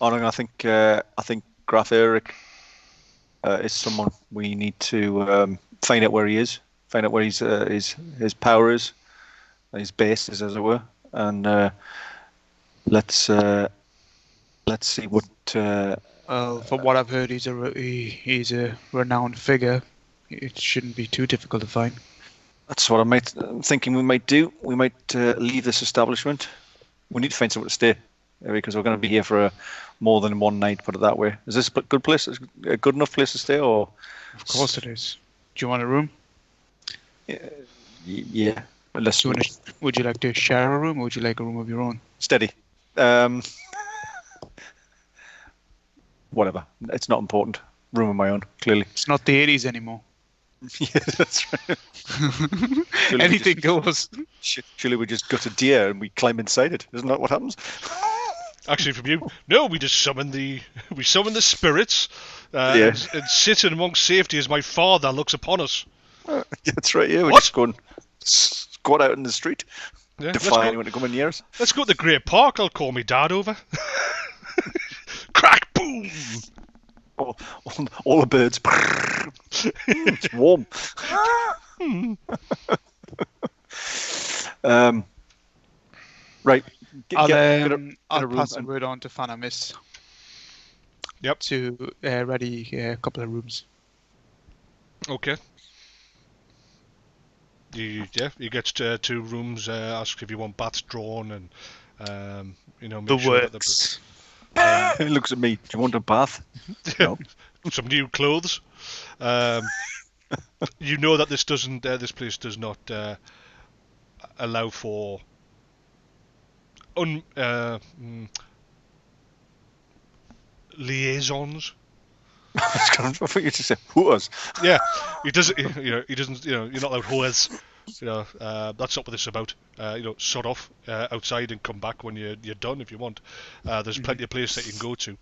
I think Graf Erlich is someone we need to find out where he is, find out where his power is, his base is, as it were, and let's see what. Well, from what I've heard, he's a renowned figure. It shouldn't be too difficult to find. That's what I'm thinking we might do. We might leave this establishment. We need to find somewhere to stay because we're going to be here for more than one night. Put it that way. Is this a good place? A good enough place to stay? Or of course it is. Do you want a room? Yeah. Would you like to share a room, or would you like a room of your own? Steady. Whatever. It's not important. Room of my own. Clearly. It's not the 80s anymore. Yeah, that's right. Anything goes. Surely we just gut a deer and we climb inside it. Isn't that what happens? Actually, from you, no. We just summon the spirits and sit in amongst safety as my father looks upon us. That's right. Yeah, we just go and squat out in the street, defy anyone to come in near us. Let's go to the Great Park. I'll call my dad over. Crack! Boom! All the birds. It's warm. Right. I'll pass the word on to Fanamis. Yep. To ready a couple of rooms. Okay. You get 2 rooms. Ask if you want baths drawn and make the sure works. He looks at me. Do you want a bath? No. Some new clothes. You know that this place does not allow for liaisons. I thought you just said whores. Yeah, he doesn't. He doesn't. You're not allowed whores. That's not what this is about. Sod off outside and come back when you're done if you want. There's plenty of places that you can go to.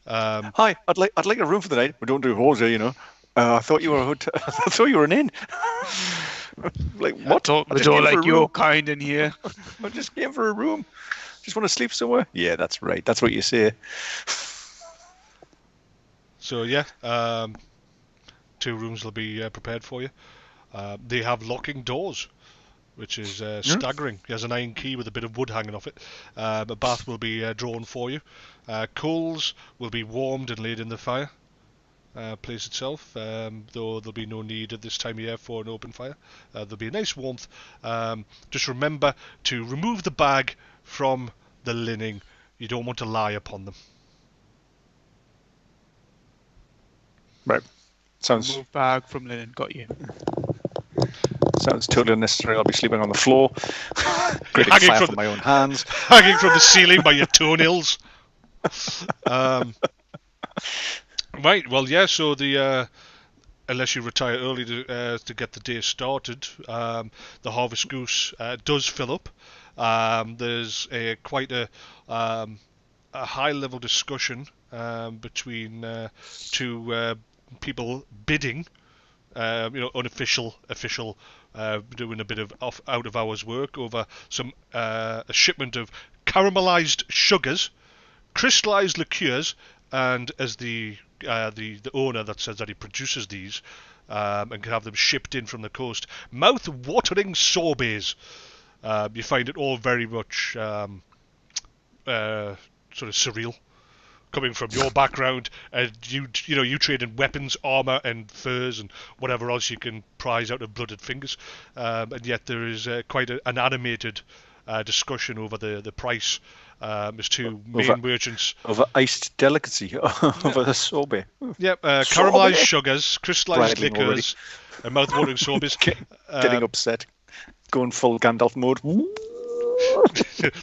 Hi, I'd like a room for the night. We don't do whores here, I thought you were I thought you were an inn. Like what? We don't like your kind in here. I just came for a room. Just want to sleep somewhere. Yeah, that's right. That's what you say. So yeah, 2 rooms will be prepared for you. They have locking doors, which is staggering. He has an iron key with a bit of wood hanging off it. A bath will be drawn for you. Coals will be warmed and laid in the fire place itself, though there'll be no need at this time of year for an open fire. There'll be a nice warmth. Just remember to remove the bag from the linen. You don't want to lie upon them. Right. Sounds. Remove bag from linen. Got you. Sounds totally unnecessary. I'll be sleeping on the floor, creating fire from my own hands, hanging from the ceiling by your toenails. Right. Well, yeah. So unless you retire early to get the day started, the Harvest Goose does fill up. There's quite a high level discussion between 2 people bidding. Unofficial, official, doing a bit of out of hours work over some a shipment of caramelized sugars, crystallized liqueurs, and as the owner that says that he produces these and can have them shipped in from the coast, mouth-watering sorbets. You find it all very much sort of surreal. coming from your background, and you trade in weapons, armor, and furs, and whatever else you can prize out of blooded fingers. And yet there is quite an animated discussion over the price. As two main merchants over iced delicacy, over the sorbet. Yep, caramelized sugars, crystallized liquors, and mouth-watering sorbets. Getting upset, going full Gandalf mode.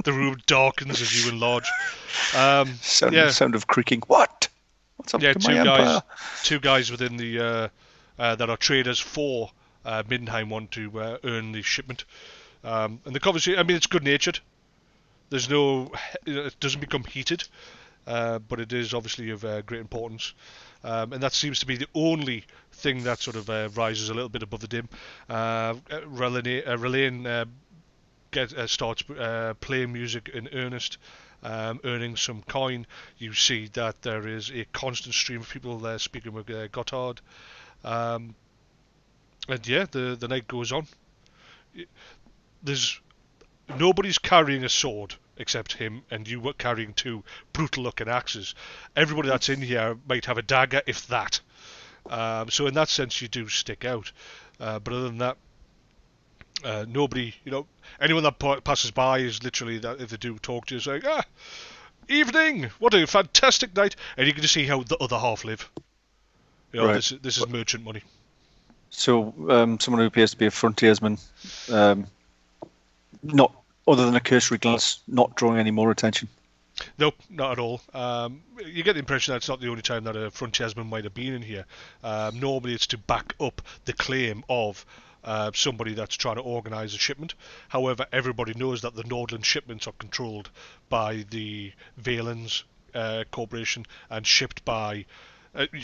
The room darkens as you enlarge. Sound of creaking. What's up to my empire? Two guys within the that are traders for Middenheim want to earn the shipment. And the conversation, I mean, it's good-natured. There's no, it doesn't become heated, but it is obviously of great importance. And that seems to be the only thing that sort of rises a little bit above the dim. Relaine starts playing music in earnest, earning some coin. You see that there is a constant stream of people there speaking with Gunthar. And yeah, the night goes on. Nobody's carrying a sword except him, and you were carrying two brutal-looking axes. Everybody that's in here might have a dagger, if that. So in that sense, you do stick out. But other than that, nobody, anyone that passes by is literally, that if they do talk to you, saying, evening, what a fantastic night, and you can just see how the other half live. Right. This is merchant money. So someone who appears to be a frontiersman, not other than a cursory glance, not drawing any more attention. Nope, not at all. You get the impression that it's not the only time that a frontiersman might have been in here. Normally it's to back up the claim of somebody that's trying to organise a shipment. However, everybody knows that the Nordland shipments are controlled by the Valens Corporation and shipped by,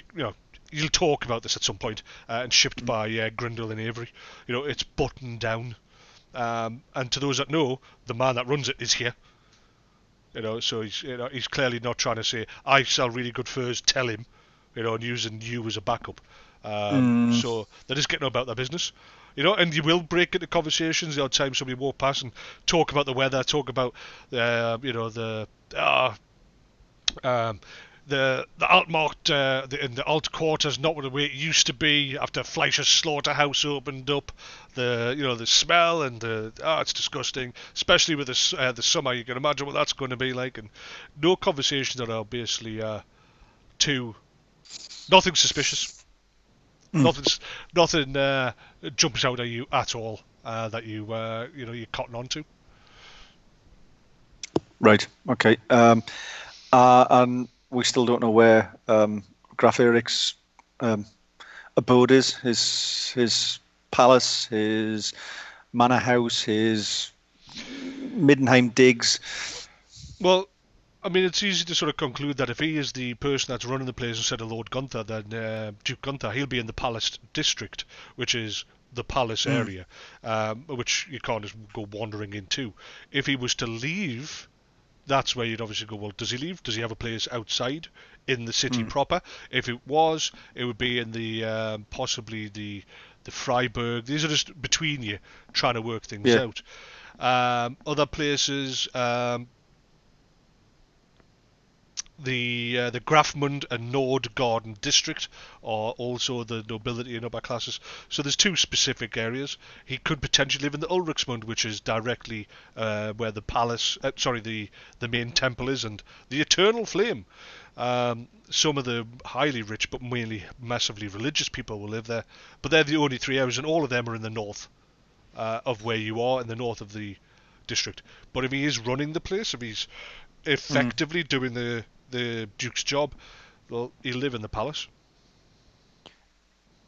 you'll talk about this at some point, and shipped by Grindle and Avery. It's buttoned down. And to those that know, the man that runs it is here. So he's clearly not trying to say, I sell really good furs, tell him, and using you as a backup. So they're just getting about their business. And you will break into conversations the odd time somebody walk past and talk about the weather, talk about the Altmarkt in the Alt quarters not the way it used to be after Fleischer's slaughterhouse opened up. The smell and it's disgusting, especially with the summer. You can imagine what that's going to be like. And no conversations that are basically nothing suspicious. Nothing jumps out at you at all that you're cotton onto. Right. Okay. And we still don't know where Graf Erlich's abode is. His palace, his manor house, his Middenheim digs. Well, I mean, it's easy to sort of conclude that if he is the person that's running the place instead of Lord Gunthar, then Duke Gunthar, he'll be in the palace district, which is the palace area, which you can't just go wandering into. If he was to leave, that's where you'd obviously go, well, does he leave? Does he have a place outside in the city proper? If it was, it would be in the possibly the Freiburg. These are just between you, trying to work things out. Other places, the Grafmund and Nordgarden district are also the nobility and upper classes. So there's two specific areas. He could potentially live in the Ulrichsmund, which is directly where the palace, the main temple is, and the Eternal Flame. Some of the highly rich but mainly massively religious people will live there. But they're the only three areas, and all of them are in the north of where you are, in the north of the district. But if he is running the place, if he's effectively doing the Duke's job, well, he'll live in the palace.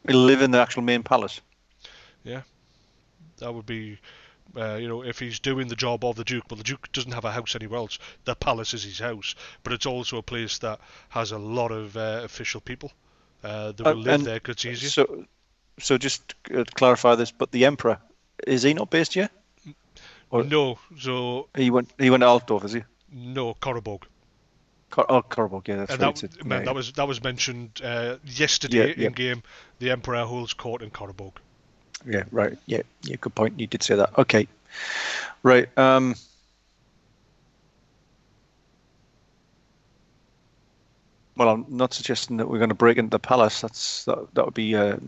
He'll live in the actual main palace? Yeah. That would be, if he's doing the job of the Duke. Well, the Duke doesn't have a house anywhere else. The palace is his house. But it's also a place that has a lot of official people that will live there because it's easier. So just to clarify this, but the Emperor, is he not based here? Or no. So he went to Altdorf, is he? No, Korreborg. Korreborg, yeah, that's and right. That was mentioned yesterday in game. The Emperor holds court in Korreborg. Yeah, right. Yeah, good point. You did say that. Okay, right. Well, I'm not suggesting that we're going to break into the palace. That would be at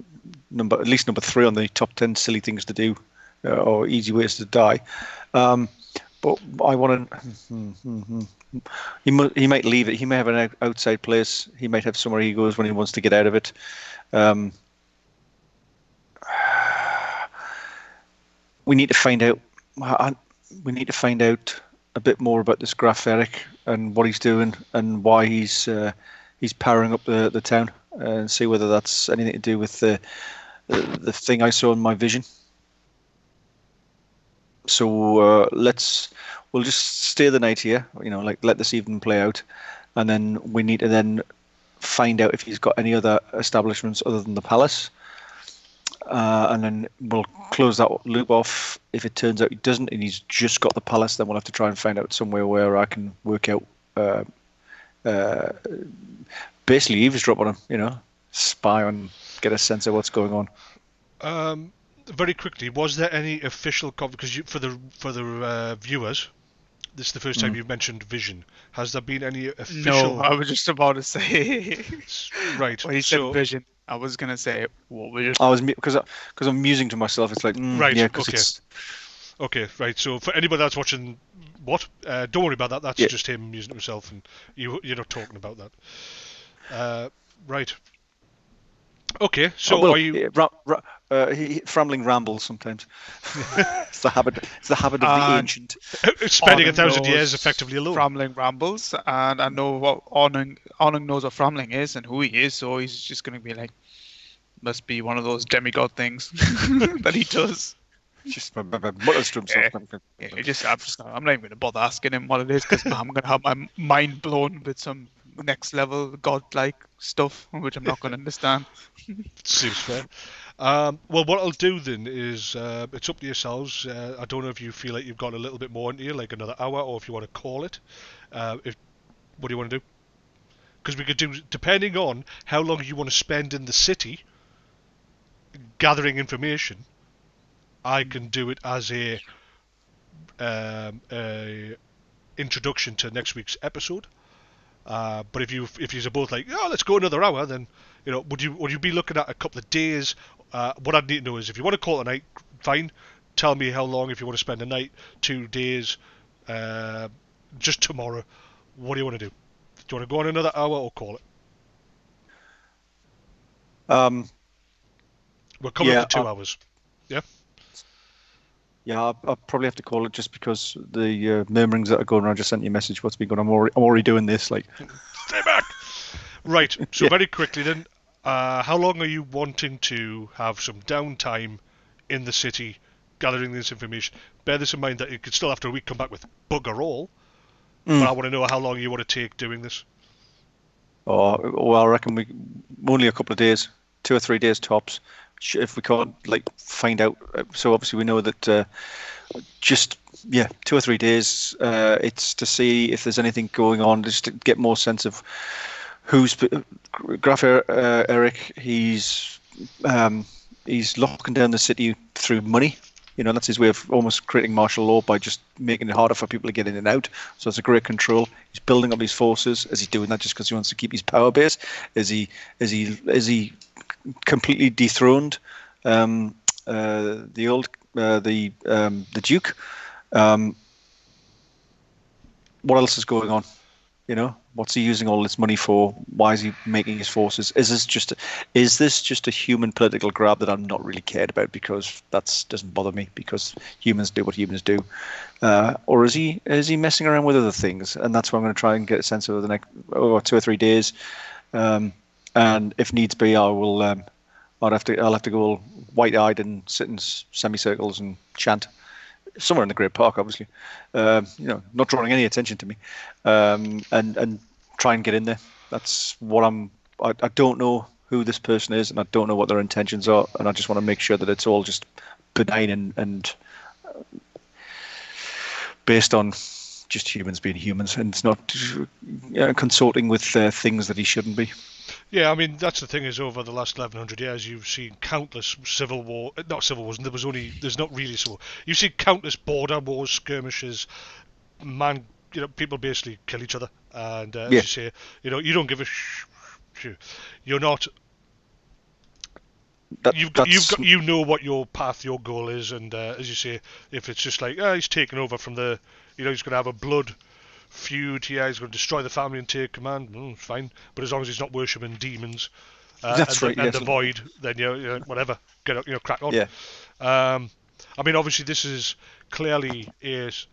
least number 3 on the top 10 silly things to do, or easy ways to die. But I want to. He might leave it. He may have an outside place. He might have somewhere he goes when he wants to get out of it. We need to find out. We need to find out a bit more about this Graf Erlich and what he's doing and why he's powering up the town, and see whether that's anything to do with the thing I saw in my vision. So we'll just stay the night here, like let this evening play out, and then we need to then find out if he's got any other establishments other than the palace, and then we'll close that loop off. If it turns out he doesn't and he's just got the palace, then we'll have to try and find out somewhere where I can work out, basically eavesdrop on him, spy on, get a sense of what's going on. Very quickly, was there any official because for the viewers, this is the first time you've mentioned vision. Has there been any official? No, I was just about to say. Right. When he said vision, I was gonna say what we just. I was because I'm musing to myself. It's like right. Yeah, okay. Okay. Right. So for anybody that's watching, don't worry about that. That's just him musing to himself, and you're not talking about that. Right. Okay, so are you? Framling rambles sometimes. It's the habit. It's the habit of the ancient. Spending 1,000 years effectively alone. Framling rambles, and I know what Onung knows what Framling is and who he is, so he's just going to be like, must be one of those demigod things that he does. Just mutters to himself. I'm not even going to bother asking him what it is because I'm going to have my mind blown with some next level godlike stuff, which I'm not going to understand. Seems fair. Well, what I'll do then is it's up to yourselves. I don't know if you feel like you've got a little bit more into you, like another hour, or if you want to call it. What do you want to do? Because we could do, depending on how long you want to spend in the city gathering information, I can do it as a introduction to next week's episode. But if you're both like, let's go another hour, then would you be looking at a couple of days? What I'd need to know is if you want to call it a night, fine. Tell me how long if you want to spend a night, 2 days, just tomorrow. What do you want to do? Do you want to go on another hour or call it? We're coming up to 2 hours. Yeah. Yeah, I'll probably have to call it just because the murmurings that are going around. I just sent you a message. What's been going on? I'm already doing this. Like, stay back. Right. So very quickly then, how long are you wanting to have some downtime in the city, gathering this information? Bear this in mind that you could still after a week come back with bugger all. But I want to know how long you want to take doing this. Oh, well, I reckon only a couple of days, 2 or 3 days tops. If we can't find out, so obviously we know that just 2 or 3 days. It's to see if there's anything going on, just to get more sense of who's Graf Erlich. He's locking down the city through money. That's his way of almost creating martial law by just making it harder for people to get in and out. So it's a great control. He's building up his forces. Is he doing that just because he wants to keep his power base? Is he completely dethroned the Duke? What else is going on? What's he using all this money for? Why is he making his forces? Is this just a human political grab that I'm not really cared about because that doesn't bother me because humans do what humans do, or is he messing around with other things? And that's what I'm going to try and get a sense of over the next 2 or 3 days. And if needs be, I'll have to go all white-eyed and sit in semicircles and chant somewhere in the Great Park, obviously. Not drawing any attention to me, and try and get in there. That's what I don't know who this person is, and I don't know what their intentions are, and I just want to make sure that it's all just benign and based on just humans being humans, and it's not consorting with things that he shouldn't be. Yeah, I mean, that's the thing is over the last 1,100 years, you've seen countless not civil wars, there's not really civil. You've seen countless border wars, skirmishes, people basically kill each other, and as Yeah. you say, you don't give a you're not. That's You know what your path, your goal is, and as you say, if it's just like he's taken over from the, he's going to have a blood feud here, he's going to destroy the family and take command. Fine, but as long as he's not worshipping demons that's right. and Yes. the void, then whatever, get crack on. Yeah. I mean, obviously, this is clearly it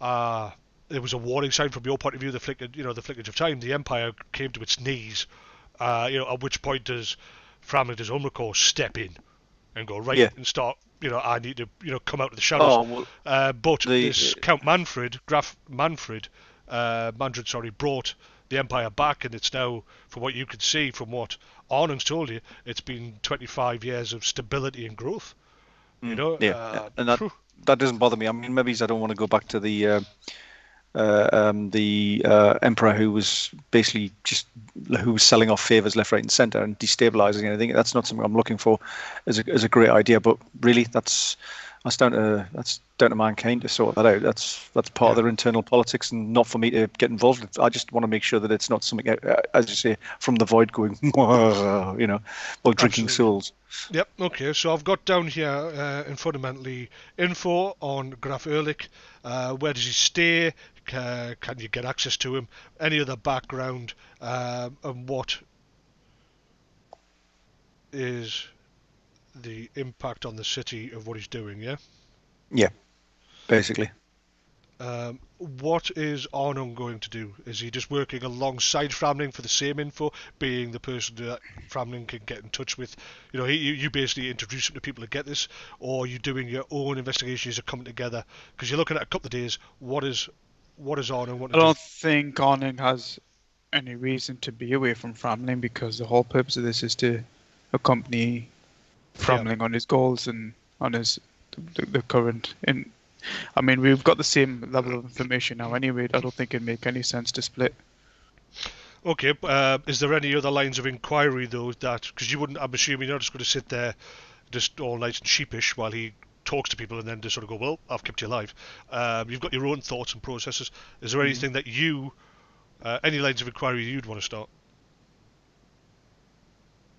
was a warning sign from your point of view. The flickage of time. The Empire came to its knees. At which point does Framling, does Ulmric step in and go right Yeah. and start? I need to come out of the shadows. Oh well. But this Count Manfred, Graf Manfred, brought the Empire back, and it's now, from what you could see, from what Arnon's told you, it's been 25 years of stability and growth. Yeah, and that doesn't bother me. I mean, maybe I don't want to go back to the emperor who was basically who was selling off favors left, right, and center and destabilizing anything. That's not something I'm looking for as a great idea. But really, that's down to mankind to sort that out. That's part of their internal politics, and not for me to get involved in. I just want to make sure that it's not something, as you say, from the void going, or drinking souls. Yep. Okay. So I've got down here fundamentally info on Graf Erlich. Where does he stay? Can you get access to him? Any other background? And what is the impact on the city of what he's doing? Yeah, basically. What is Arnon going to do? Is he just working alongside Framling for the same info, being the person that Framling can get in touch with? You basically introduce him to people to get this, or are you doing your own investigations are coming together? Because you're looking at a couple of days. What is Arnon want to do? I don't think Arnon has any reason to be away from Framling, because the whole purpose of this is to accompany Framling on his goals and on his the current. I mean, we've got the same level of information now anyway. I don't think it'd make any sense to split. Okay, is there any other lines of inquiry though because you wouldn't? I'm assuming you're not just going to sit there just all nice and sheepish while he talks to people and then just sort of go, well, I've kept you alive. You've got your own thoughts and processes. Is there anything that any lines of inquiry you'd want to start?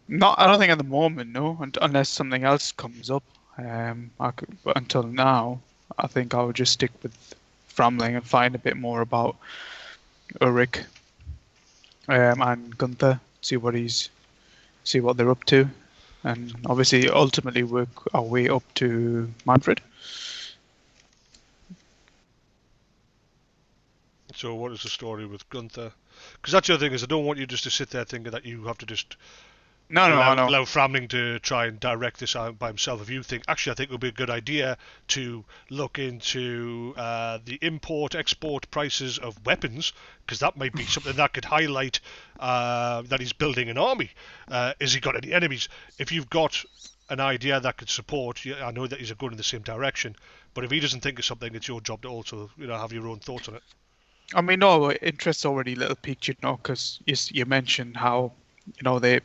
No, I don't think at the moment, no, unless something else comes up. But until now, I think I would just stick with Framling and find a bit more about Ulrich and Gunthar, see what they're up to, and obviously ultimately work our way up to Manfred. So what is the story with Gunthar? Because that's the other thing, is I don't want you just to sit there thinking that you have to just allow Framling to try and direct this out by himself. If you think, actually, I think it would be a good idea to look into the import-export prices of weapons, because that might be something that could highlight that he's building an army. Has he got any enemies? If you've got an idea that could support, I know that he's going in the same direction, but if he doesn't think of something, it's your job to also have your own thoughts on it. I mean, no, interest's already a little piqued, because you mentioned how they're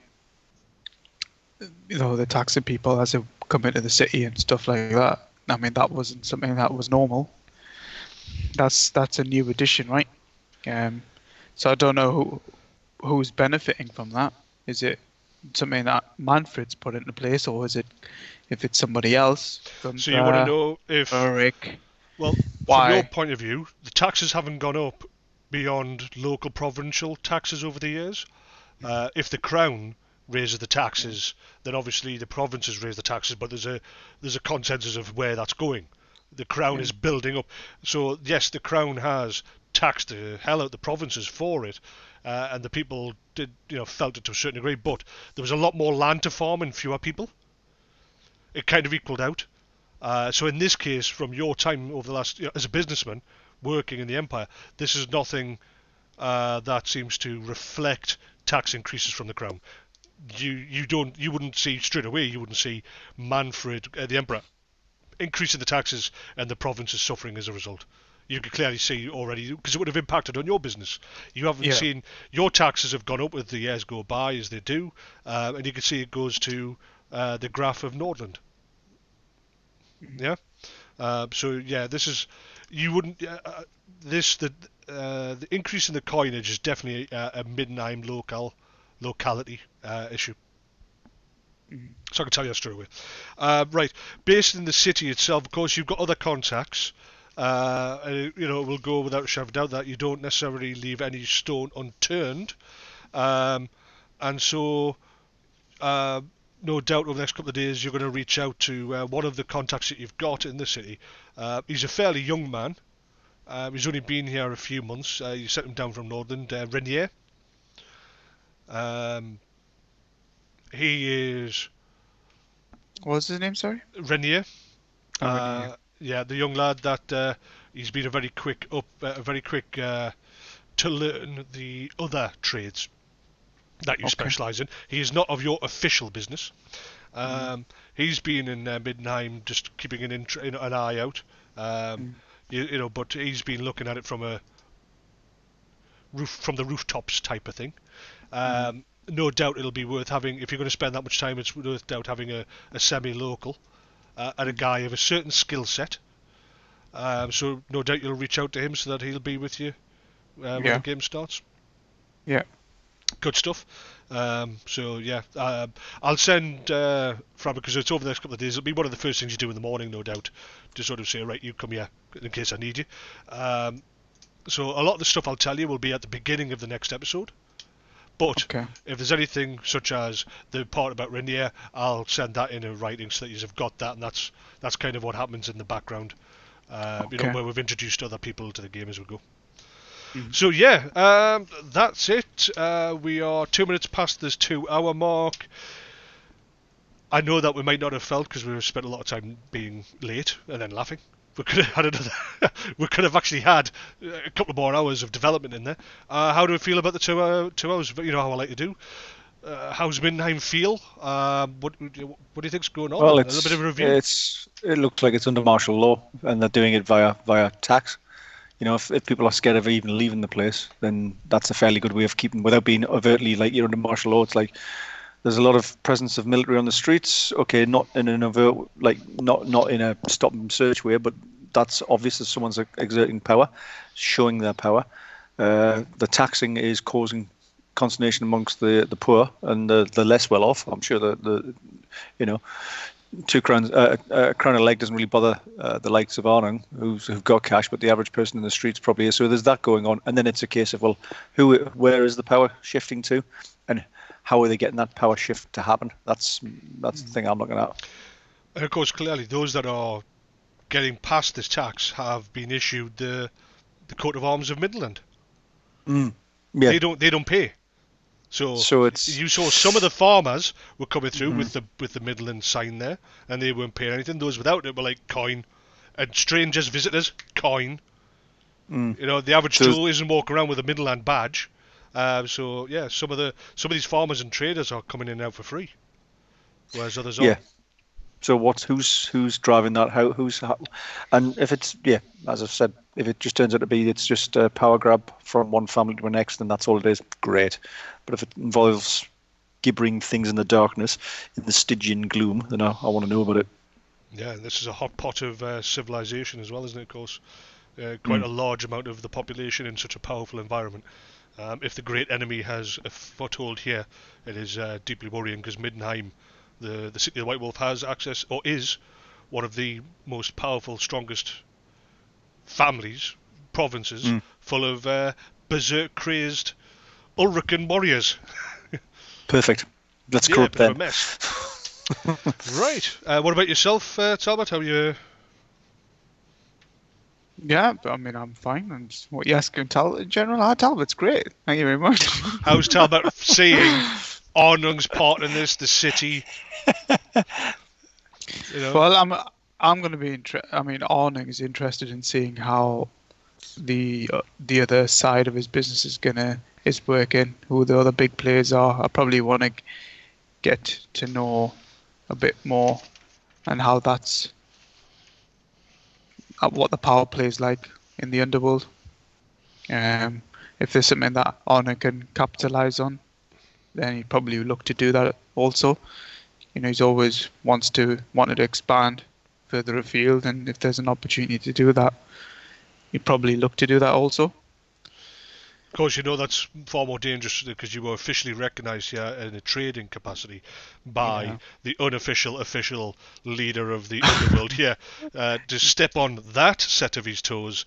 taxing people as they come into the city and stuff like that. I mean, that wasn't something that was normal. That's a new addition, right? So I don't know who's benefiting from that. Is it something that Manfred's put into place, or is it if it's somebody else? So you want to know if Ulrich? Well, why? From your point of view, the taxes haven't gone up beyond local provincial taxes over the years. If the Crown raises the taxes, then obviously the provinces raise the taxes, but there's a consensus of where that's going. The Crown is building up. So yes, the Crown has taxed the hell out the provinces for it, and the people did felt it to a certain degree, but there was a lot more land to farm and fewer people. It kind of equaled out. So in this case, from your time over the last, as a businessman working in the Empire, this is nothing that seems to reflect tax increases from the Crown. You wouldn't see straight away. You wouldn't see Manfred, the Emperor, increasing the taxes and the provinces suffering as a result. You could clearly see already, because it would have impacted on your business. You haven't seen your taxes have gone up as the years go by, as they do, and you can see it goes to the Graf of Nordland. Yeah. So yeah, this is you wouldn't. The increase in the coinage is definitely a Middenheim locality issue. So I can tell you that straight away. Right, based in the city itself, of course, you've got other contacts. We'll go without a shadow of a doubt that you don't necessarily leave any stone unturned. And so, no doubt over the next couple of days, you're going to reach out to one of the contacts that you've got in the city. He's a fairly young man. He's only been here a few months. You sent him down from Northern, Renier. He is... What was his name, sorry? Renier. Renier. Yeah, the young lad that he's been very quick to learn the other trades that you specialise in. He is not of your official business. He's been in Middenheim, just keeping an eye out. But he's been looking at it from the rooftops type of thing. No doubt it'll be worth having, if you're going to spend that much time, it's worth doubt having a semi-local and a guy of a certain skill set. So no doubt you'll reach out to him so that he'll be with you when the game starts. Yeah. Good stuff. I'll send Fran, because it's over the next couple of days. It'll be one of the first things you do in the morning, no doubt, to sort of say, right, you come here in case I need you. So a lot of the stuff I'll tell you will be at the beginning of the next episode. But if there's anything such as the part about Renier, I'll send that in writing so that you've got that, and that's kind of what happens in the background. Where we've introduced other people to the game as we go. So that's it. We are 2 minutes past this 2 hour mark. I know that we might not have felt because we've spent a lot of time being late and then laughing. We could have had we could have actually had a couple more hours of development in there. How do we feel about the 2 hours? You know how I like to do. How's Middenheim feel? What do you think's going on? Well, a little bit of a review. It looks like it's under martial law, and they're doing it via tax. If people are scared of even leaving the place, then that's a fairly good way of keeping, without being overtly like you're under martial law. It's like there's a lot of presence of military on the streets. Okay, not in an overt, like not in a stop and search way, but that's obvious that someone's exerting power, showing their power. The taxing is causing consternation amongst the poor and the less well off. I'm sure the £2 crowns, a crown a leg doesn't really bother the likes of Arnhem who've got cash, but the average person in the streets probably is. So there's that going on, and then it's a case of, well, where is the power shifting to, and how are they getting that power shift to happen? That's the thing I'm looking at. And of course, clearly, those that are getting past this tax have been issued the coat of arms of Midland. Yeah. They don't pay. So it's, you saw some of the farmers were coming through with the Midland sign there, and they weren't paying anything. Those without it were like coin, and strangers, visitors, coin. The average Joe isn't walking around with a Midland badge. Some of these farmers and traders are coming in and out for free, whereas others aren't. So who's driving that? And if it's as I've said, if it just turns out to be it's just a power grab from one family to the next, then that's all it is. Great. But if it involves gibbering things in the darkness, in the Stygian gloom, then I want to know about it. Yeah, and this is a hot pot of civilization as well, isn't it? Of course, quite a large amount of the population in such a powerful environment. If the great enemy has a foothold here, it is deeply worrying, because Middenheim, the city of the White Wolf, has access, or is one of the most powerful, strongest provinces, full of berserk crazed Ulrican warriors. Perfect. Let's grow up then. A mess. Right. What about yourself, Talbot? How are you? Yeah, I mean, I'm fine. And what you asking Talbot in general? Talbot's great. Thank you very much. How's Talbot seeing Arnung's part in this, the city? Well, I'm going to be Arnung is interested in seeing how the other side of his business is working, who the other big players are. I probably want to get to know a bit more and how that's what the power play is like in the underworld. If there's something that Arnung can capitalize on, then he'd probably look to do that also. He's always wanted to expand further afield, and if there's an opportunity to do that, you'd probably look to do that also. Of course, you know that's far more dangerous because you were officially recognised here in a trading capacity by the unofficial official leader of the underworld here. To step on that set of his toes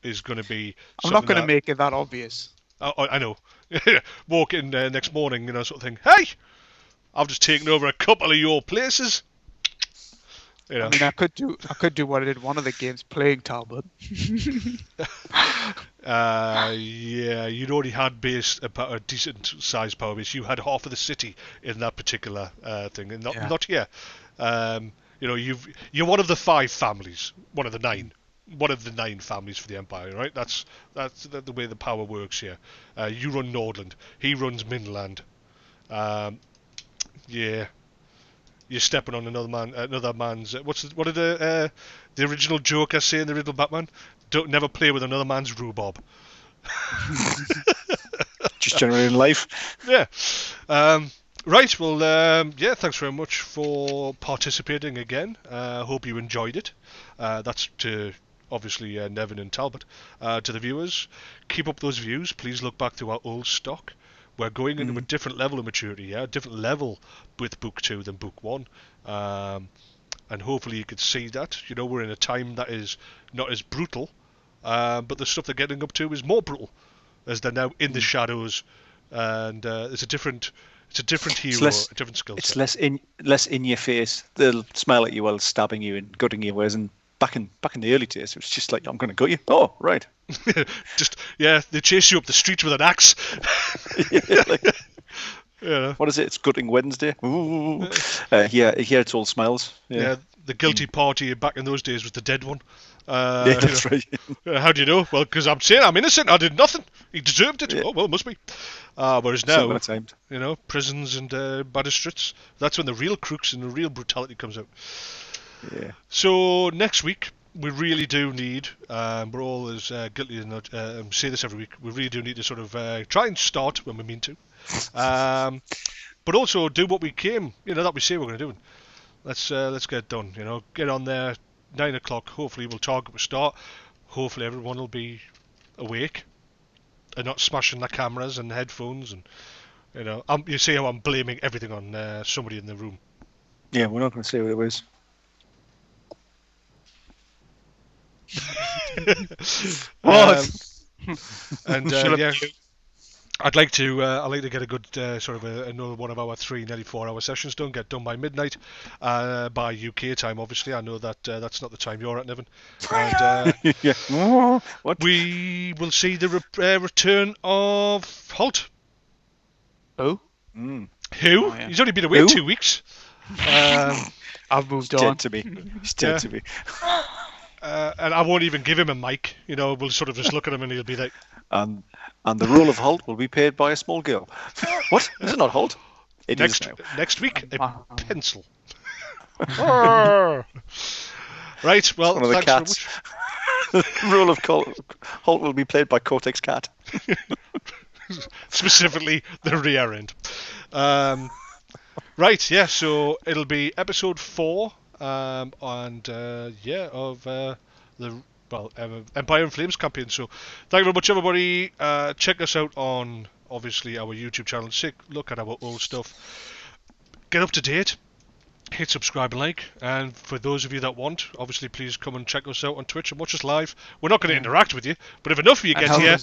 is going to be. I'm not going to make it that obvious. I know. Walk in next morning, sort of thing. Hey, I've just taken over a couple of your places. I mean, I could do what I did one of the games, playing Talbot. Yeah, you'd already had a decent sized power base. You had half of the city in that particular thing, and not here. You're one of the 5 families, one of the 9 families for the Empire, right? That's the way the power works here. You run Nordland, he runs Middenland. Yeah. You're stepping on another man's. What did the original Joker say in the original Batman? Don't never play with another man's rhubarb. Just generally in life. Yeah. Right. Well. Yeah. Thanks very much for participating again. Hope you enjoyed it. That's to obviously Nevin and Talbot. To the viewers, keep up those views. Please look back to our old stock. We're going into a different level of maturity, a different level with Book 2 than Book 1. And hopefully you could see that. We're in a time that is not as brutal, but the stuff they're getting up to is more brutal, as they're now in the shadows, and it's a different hero, a different skill set. It's less in your face. They'll smile at you while stabbing you and gutting you, whereas back in the early days, it was just like, I'm going to gut you. Oh, right. They chase you up the street with an axe. What is it? It's gutting Wednesday. Ooh. Here it's all smiles. Yeah, the guilty party back in those days was the dead one. That's right. How do you know? Well, because I'm saying I'm innocent. I did nothing. He deserved it. Oh well, must be. Whereas now, prisons and magistrates. That's when the real crooks and the real brutality comes out. Yeah. So next week, we really do need, we're all as guilty as not, say this every week, we really do need to sort of try and start when we mean to, but also do what we came, that we say we're going to do. Let's get it done, get on there, 9 o'clock, hopefully we'll target the start, hopefully everyone will be awake, and not smashing their cameras and headphones, and, you see how I'm blaming everything on somebody in the room. Yeah, we're not going to say what it was. I'd like to get a good sort of another one of our 3 nearly 4-hour sessions done. Get done by midnight, by UK time. Obviously, I know that that's not the time you're at, Nevin. And What? We will see the return of Holt. Who? Who? Oh, yeah. He's only been away 2 weeks. I've moved He's on. Dead to me. He's dead to me. And I won't even give him a mic. We'll sort of just look at him and he'll be like... And the role of Holt will be paid by a small girl. What? Is it not Holt? It is now. Next week, a pencil. Right, well, one of the thanks cats. The role of Holt will be played by Cortex Cat. Specifically, the rear end. Right, yeah, so it'll be episode 4, of the Empire in Flames campaign. So thank you very much, everybody. Check us out on obviously our YouTube channel. Look at our old stuff. Get up to date. Hit subscribe and like. And for those of you that want, obviously please come and check us out on Twitch and watch us live. We're not going to interact with you, but if enough of you get here,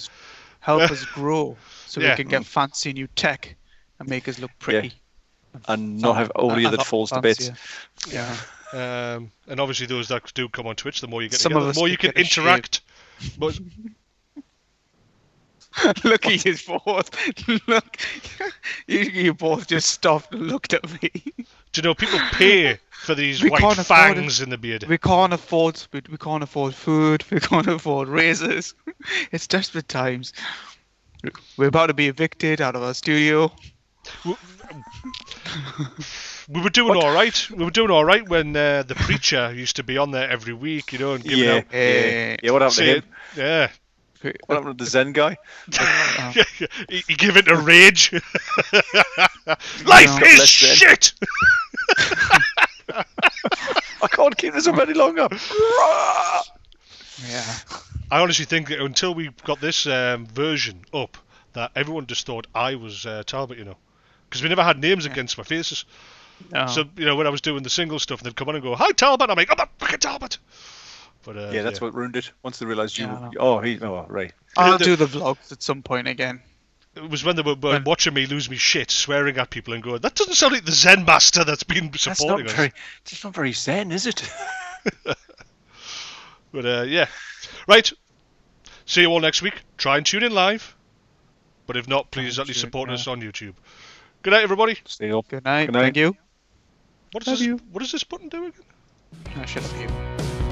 help us grow so we can get fancy new tech and make us look pretty. Yeah. And not have Oli that falls to bits. Yeah. And obviously those that do come on Twitch, the more you get Some together, of the more you can interact. But look at you both. Look, you both just stopped and looked at me. Do you know people pay for these white fangs in the beard? We can't afford food. We can't afford razors. It's desperate times. We're about to be evicted out of our studio. We were doing all right. We were doing all right when the preacher used to be on there every week, and giving out. Yeah. What happened to him? Yeah. What happened to the Zen guy? He gave it a rage. Life is shit. I can't keep this up any longer. Yeah. I honestly think that until we got this version up, that everyone just thought I was Talbot, you know, because we never had names against my faces. No. So you know, when I was doing the single stuff, they'd come on and go, "Hi Talbot," I'm like, "I'm not fucking Talbot." But yeah, that's what ruined it. Once they realised you, Yeah. right. I'll do the vlogs at some point again. It was when they were watching me lose me shit, swearing at people and going, "That doesn't sound like the Zen master that's been supporting us." That's not very zen, is it? But yeah, right. See you all next week. Try and tune in live, but if not, please at least support us on YouTube. Good night, everybody. Stay up. Good night. Good night. Thank you. What does this button do again? I should have you.